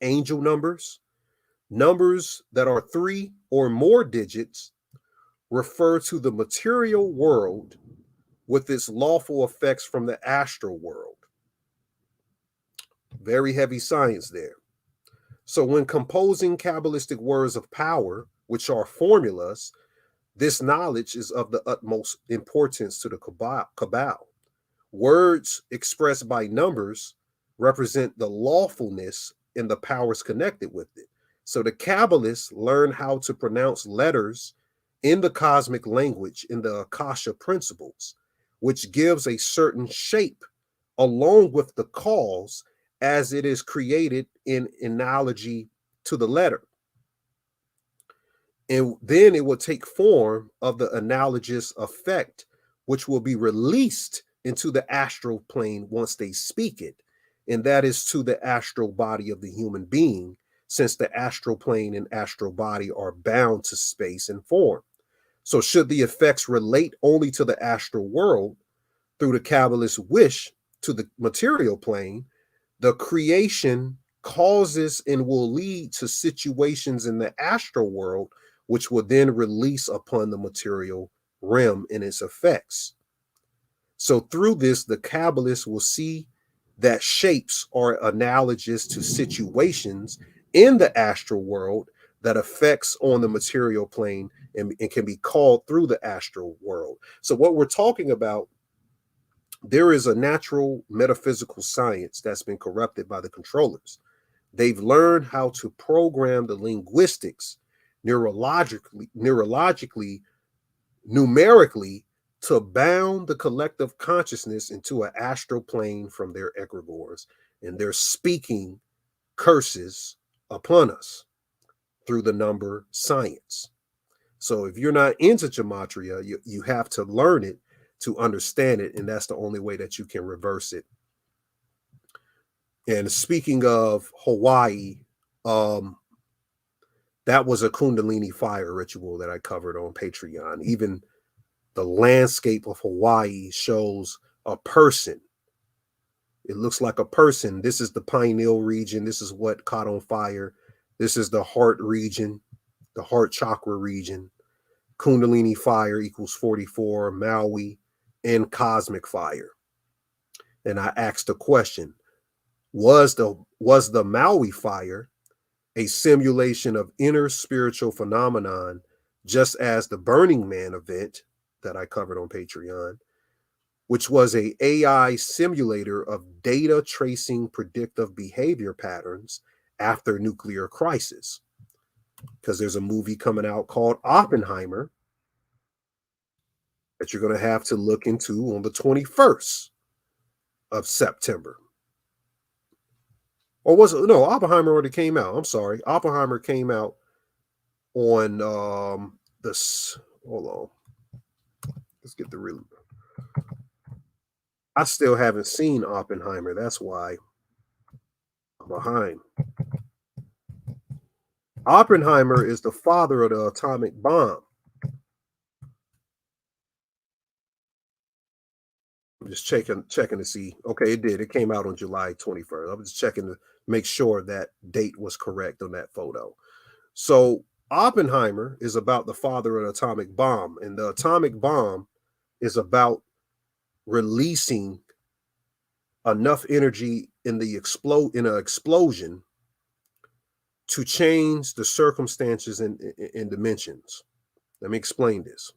angel numbers that are 3 or more digits refer to the material world with its lawful effects from the astral world. Very heavy science there. So when composing Kabbalistic words of power, which are formulas, this knowledge is of the utmost importance to the Cabal. Words expressed by numbers represent the lawfulness and the powers connected with it. So the Kabbalists learn how to pronounce letters in the cosmic language in the Akasha principles, which gives a certain shape along with the cause as it is created in analogy to the letter. And then it will take form of the analogous effect, which will be released into the astral plane once they speak it. And that is to the astral body of the human being, since the astral plane and astral body are bound to space and form. So should the effects relate only to the astral world through the Kabbalist's wish to the material plane, the creation causes and will lead to situations in the astral world, which will then release upon the material realm in its effects. So through this, the Kabbalist will see that shapes are analogous to situations in the astral world that affects on the material plane and can be called through the astral world. So what we're talking about, there is a natural metaphysical science that's been corrupted by the controllers. They've learned how to program the linguistics neurologically, numerically, to bound the collective consciousness into an astral plane from their egregores, and they're speaking curses upon us through the number science. So if you're not into Gematria, you have to learn it to understand it, and that's the only way that you can reverse it. And speaking of Hawaii, that was a Kundalini fire ritual that I covered on Patreon. Even the landscape of Hawaii shows a person. It looks like a person. This is the pineal region. This is what caught on fire. This is the heart region, the heart chakra region. Kundalini fire equals 44, Maui, and cosmic fire. And I asked the question, was the Maui fire a simulation of inner spiritual phenomenon, just as the Burning Man event that I covered on Patreon, which was a AI simulator of data tracing predictive behavior patterns after nuclear crisis? Because there's a movie coming out called Oppenheimer that you're going to have to look into on the 21st of September. Or was it? No, Oppenheimer already came out. I'm sorry. Oppenheimer came out on this. Hold on. Let's get the real. I still haven't seen Oppenheimer. That's why I'm behind. Oppenheimer is the father of the atomic bomb. I'm just checking to see. Okay, it did. It came out on July 21st. I was just checking to make sure that date was correct on that photo. So Oppenheimer is about the father of the atomic bomb, and the atomic bomb is about releasing enough energy in the explosion to change the circumstances and dimensions. Let me explain this.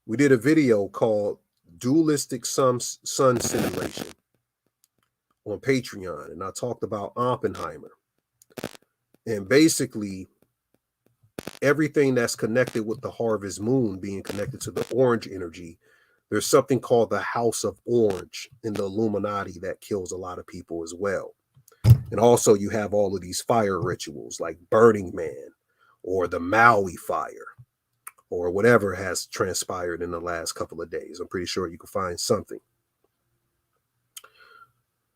We did a video called Dualistic Sun Simulation on Patreon, and I talked about Oppenheimer. And basically, everything that's connected with the harvest moon being connected to the orange energy, there's something called the House of Orange in the Illuminati that kills a lot of people as well. And also you have all of these fire rituals like Burning Man or the Maui fire or whatever has transpired in the last couple of days. I'm pretty sure you can find something.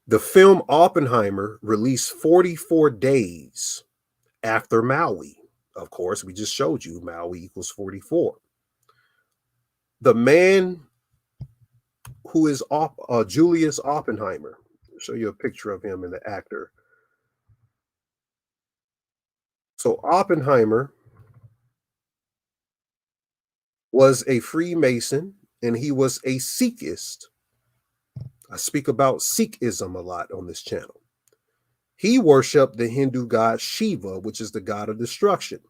The film Oppenheimer released 44 days after Maui. Of course, we just showed you Maui equals 44. The man who is Julius Oppenheimer, I'll show you a picture of him and the actor. So Oppenheimer was a Freemason and he was a Sikhist. I speak about Sikhism a lot on this channel. He worshiped the Hindu god Shiva, which is the god of destruction.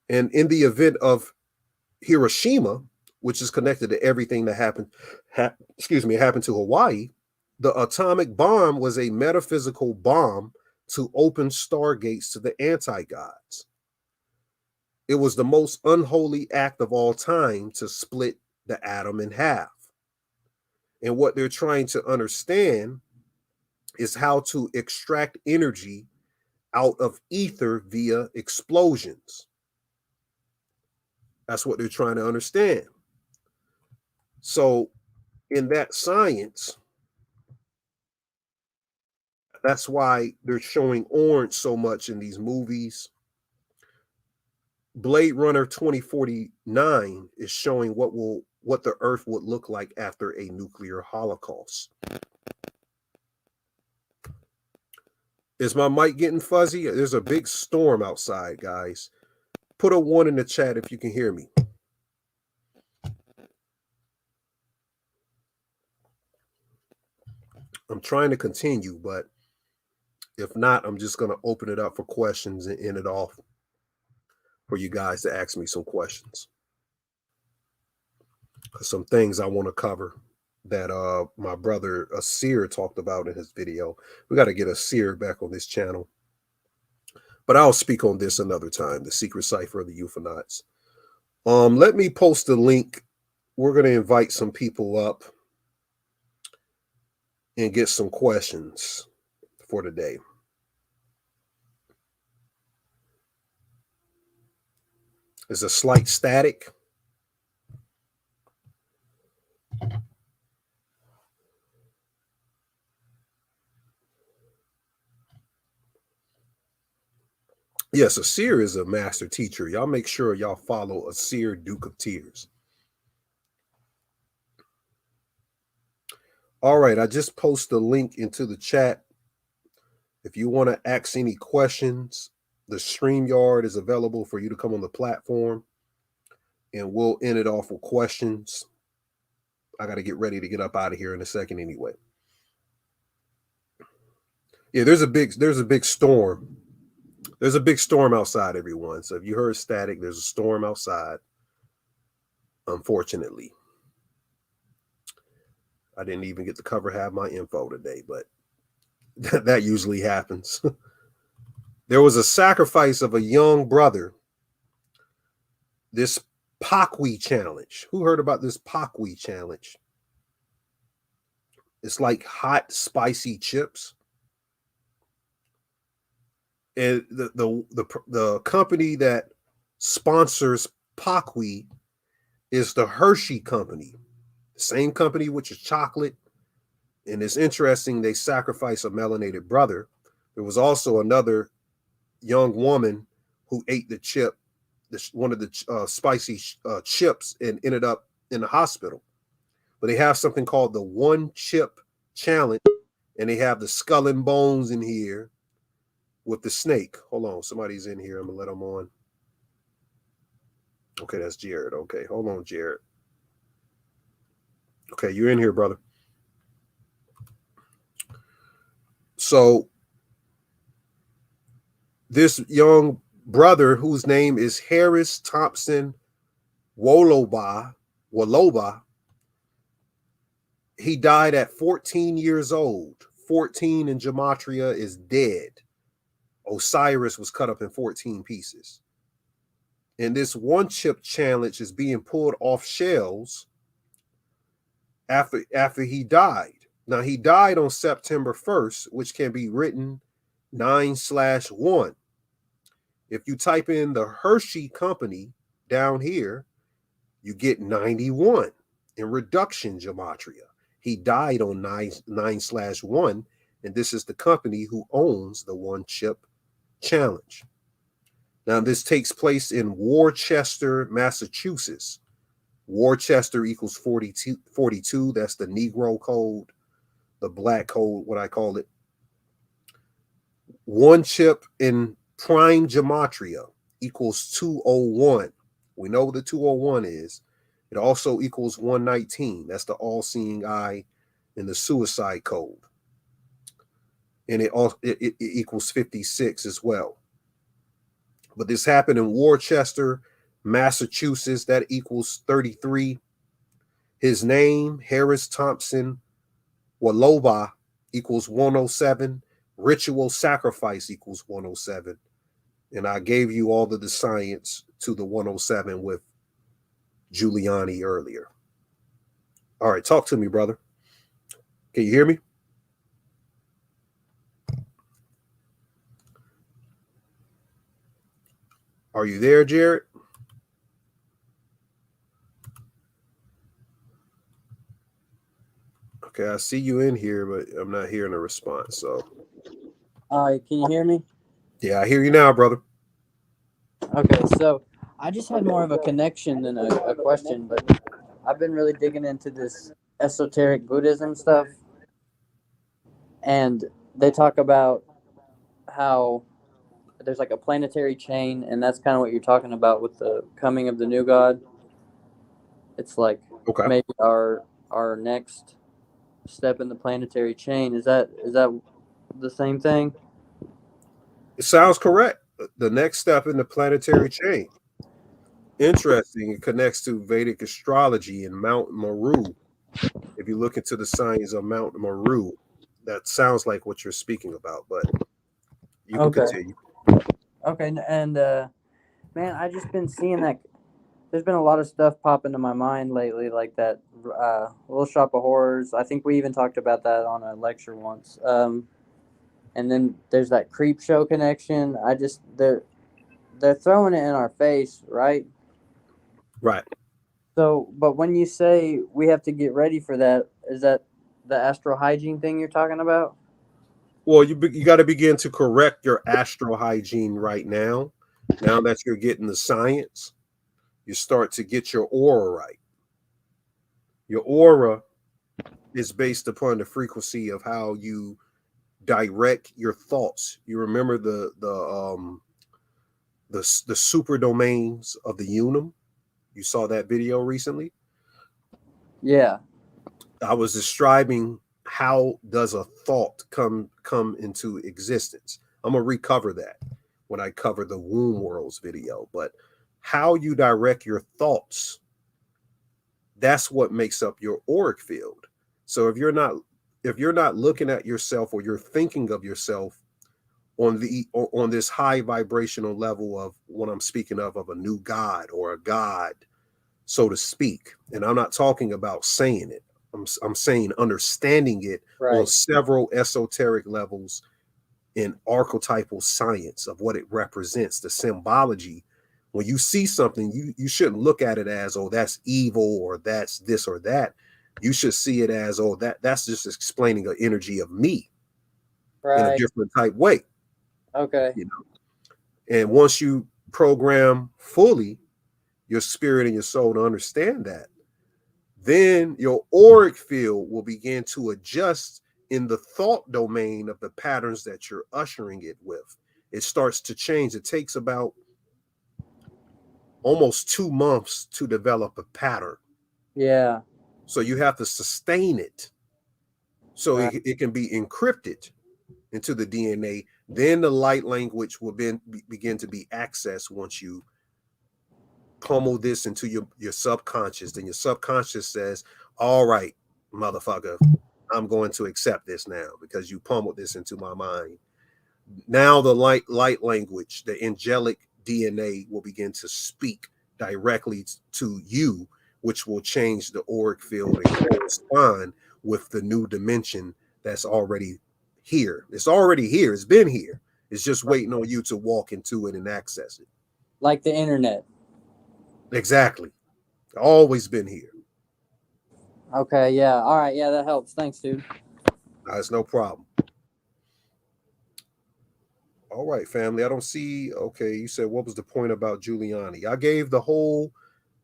And in the event of Hiroshima, which is connected to everything that happened to Hawaii, the atomic bomb was a metaphysical bomb to open stargates to the anti-gods. It was the most unholy act of all time to split the atom in half. And what they're trying to understand is how to extract energy out of ether via explosions. That's what they're trying to understand. So in that science, That's why they're showing orange so much in these movies. Blade Runner 2049 is showing what the Earth would look like after a nuclear holocaust. Is my mic getting fuzzy? There's a big storm outside, guys. Put a 1 in the chat if you can hear me. I'm trying to continue, but if not, I'm just going to open it up for questions and end it off for you guys to ask me some questions. Some things I want to cover that my brother Asir talked about in his video. We got to get Asir back on this channel. But I'll speak on this another time, the secret cipher of the Euphonauts. Let me post a link. We're going to invite some people up and get some questions for today. There's a slight static. Yes, Asir is a master teacher. Y'all make sure y'all follow Asir, Duke of Tears. All right, I just posted a link into the chat. If you want to ask any questions, the StreamYard is available for you to come on the platform, and we'll end it off with questions. I got to get ready to get up out of here in a second anyway. Yeah, there's a big storm. There's a big storm outside, everyone. So if you heard static, there's a storm outside. Unfortunately, I didn't even get to cover half my info today, but that usually happens. There was a sacrifice of a young brother. This Pakwi challenge. Who heard about this Pakwi challenge? It's like hot, spicy chips. And the company that sponsors Pakwi is the Hershey company. The same company, which is chocolate. And it's interesting, they sacrificed a melanated brother. There was also another young woman who ate the chip, one of the spicy chips, and ended up in the hospital. But they have something called the one chip challenge, and they have the skull and bones in here with the snake. Hold on, somebody's in here. I'm gonna let them on. Okay, that's Jared. Okay, hold on, Jared. Okay, you're in here, brother. So this young brother, whose name is Harris Thompson Woloba, he died at 14 years old. 14 in Gematria is dead. Osiris was cut up in 14 pieces. And this one chip challenge is being pulled off shelves after he died. Now, he died on September 1st, which can be written 9/1. If you type in the Hershey company down here, you get 91 in reduction gematria. He died on 9/1, and this is the company who owns the one chip challenge. Now, this takes place in Worcester, Massachusetts. Worcester equals 42. That's the Negro code, the black code, what I call it. One chip in prime gematria equals 201. We know what the 201 is. It also equals 119. That's the all-seeing eye in the suicide code. And it equals 56 as well. But this happened in Worcester, Massachusetts. That equals 33. His name, Harris Thompson Woloba, equals 107. Ritual sacrifice equals 107. And I gave you all of the science to the 107 with Giuliani earlier. All right, talk to me, brother. Can you hear me? Are you there, Jared? Okay, I see you in here, but I'm not hearing a response. So Can you hear me? Yeah, I hear you now, brother. Okay, so I just had more of a connection than a question, but I've been really digging into this esoteric Buddhism stuff, and they talk about how there's like a planetary chain, and that's kind of what you're talking about with the coming of the new god. It's like Okay. maybe our next step in the planetary chain. Is that the same thing? It sounds correct. The next step in the planetary chain. Interesting. It connects to Vedic astrology and Mount Meru. If you look into the signs of Mount Meru, that sounds like what you're speaking about, but you can continue. Okay, and man, I just been seeing that. There's been a lot of stuff pop into my mind lately, like that Little Shop of Horrors. I think we even talked about that on a lecture once. And then there's that Creep Show connection. They're throwing it in our face, right? Right. So, but when you say we have to get ready for that, is that the astral hygiene thing you're talking about? Well, you got to begin to correct your astral hygiene right now. Now that you're getting the science, you start to get your aura right. Your aura is based upon the frequency of how you direct your thoughts. You remember the super domains of the unum? You saw that video recently? Yeah. I was describing how does a thought come into existence. I'm gonna recover that when I cover the womb worlds video, but how you direct your thoughts, that's what makes up your auric field. So if you're not looking at yourself, or you're thinking of yourself on this high vibrational level of what I'm speaking of a new god or a god, so to speak, and I'm not talking about saying it, I'm saying understanding it on several esoteric levels in archetypal science of what it represents, the symbology. When you see something, you shouldn't look at it as, oh, that's evil, or that's this or that. You should see it as, oh, that's just explaining an energy of me in a different type way. Okay. You know, and once you program fully your spirit and your soul to understand that, then your auric field will begin to adjust in the thought domain of the patterns that you're ushering it with. It starts to change. It takes about almost 2 months to develop a pattern. Yeah. So you have to sustain it. So it can be encrypted into the DNA. Then the light language will begin to be accessed once you pummel this into your subconscious. Then your subconscious says, all right, motherfucker, I'm going to accept this now because you pummeled this into my mind. Now the light language, the angelic DNA will begin to speak directly to you, which will change the auric field and correspond with the new dimension that's already here. It's already here. It's been here. It's just waiting on you to walk into it and access it. Like the internet. Exactly. Always been here. Okay, yeah. All right, yeah, that helps. Thanks, dude. It's no problem. All right, family. I don't see. Okay, you said what was the point about Giuliani? I gave the whole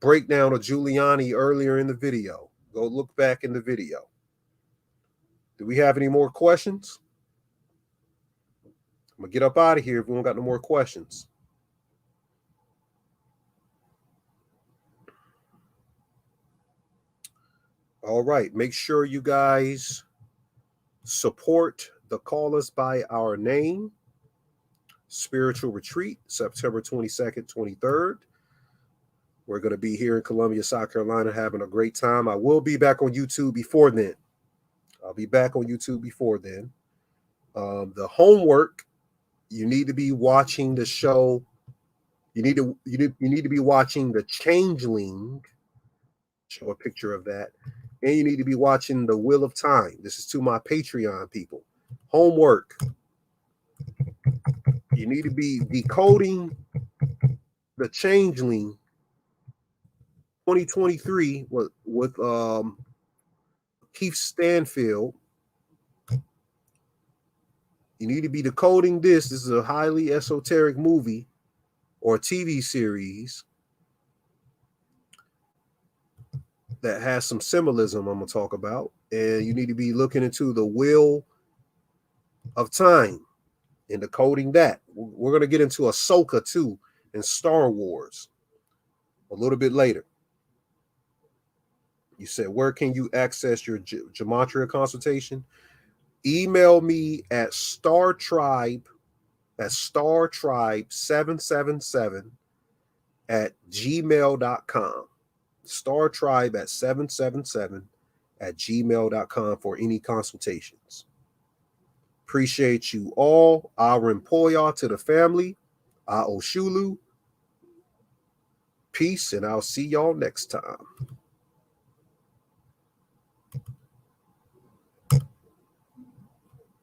breakdown of Giuliani earlier in the video. Go look back in the video. Do we have any more questions? I'm gonna get up out of here if we don't got no more questions. All right, make sure you guys support the Call Us By Our Name Spiritual Retreat, September 22nd, 23rd. We're going to be here in Columbia, South Carolina, having a great time. I will be back on YouTube before then. The homework, you need to be watching the show. You need to be watching The Changeling. Show a picture of that. And you need to be watching The Wheel of Time. This is to my Patreon people. Homework. You need to be decoding The Changeling 2023 with Keith Stanfield. You need to be decoding this. This is a highly esoteric movie or TV series that has some symbolism I'm going to talk about. And you need to be looking into the wheel of time and decoding that. We're going to get into Ahsoka too and Star Wars a little bit later. You said, where can you access your Gematria consultation? Email me at StarTribe777 at gmail.com. StarTribe777 at gmail.com for any consultations. Appreciate you all. I'll report y'all to the family. Oshulu. Peace, and I'll see y'all next time.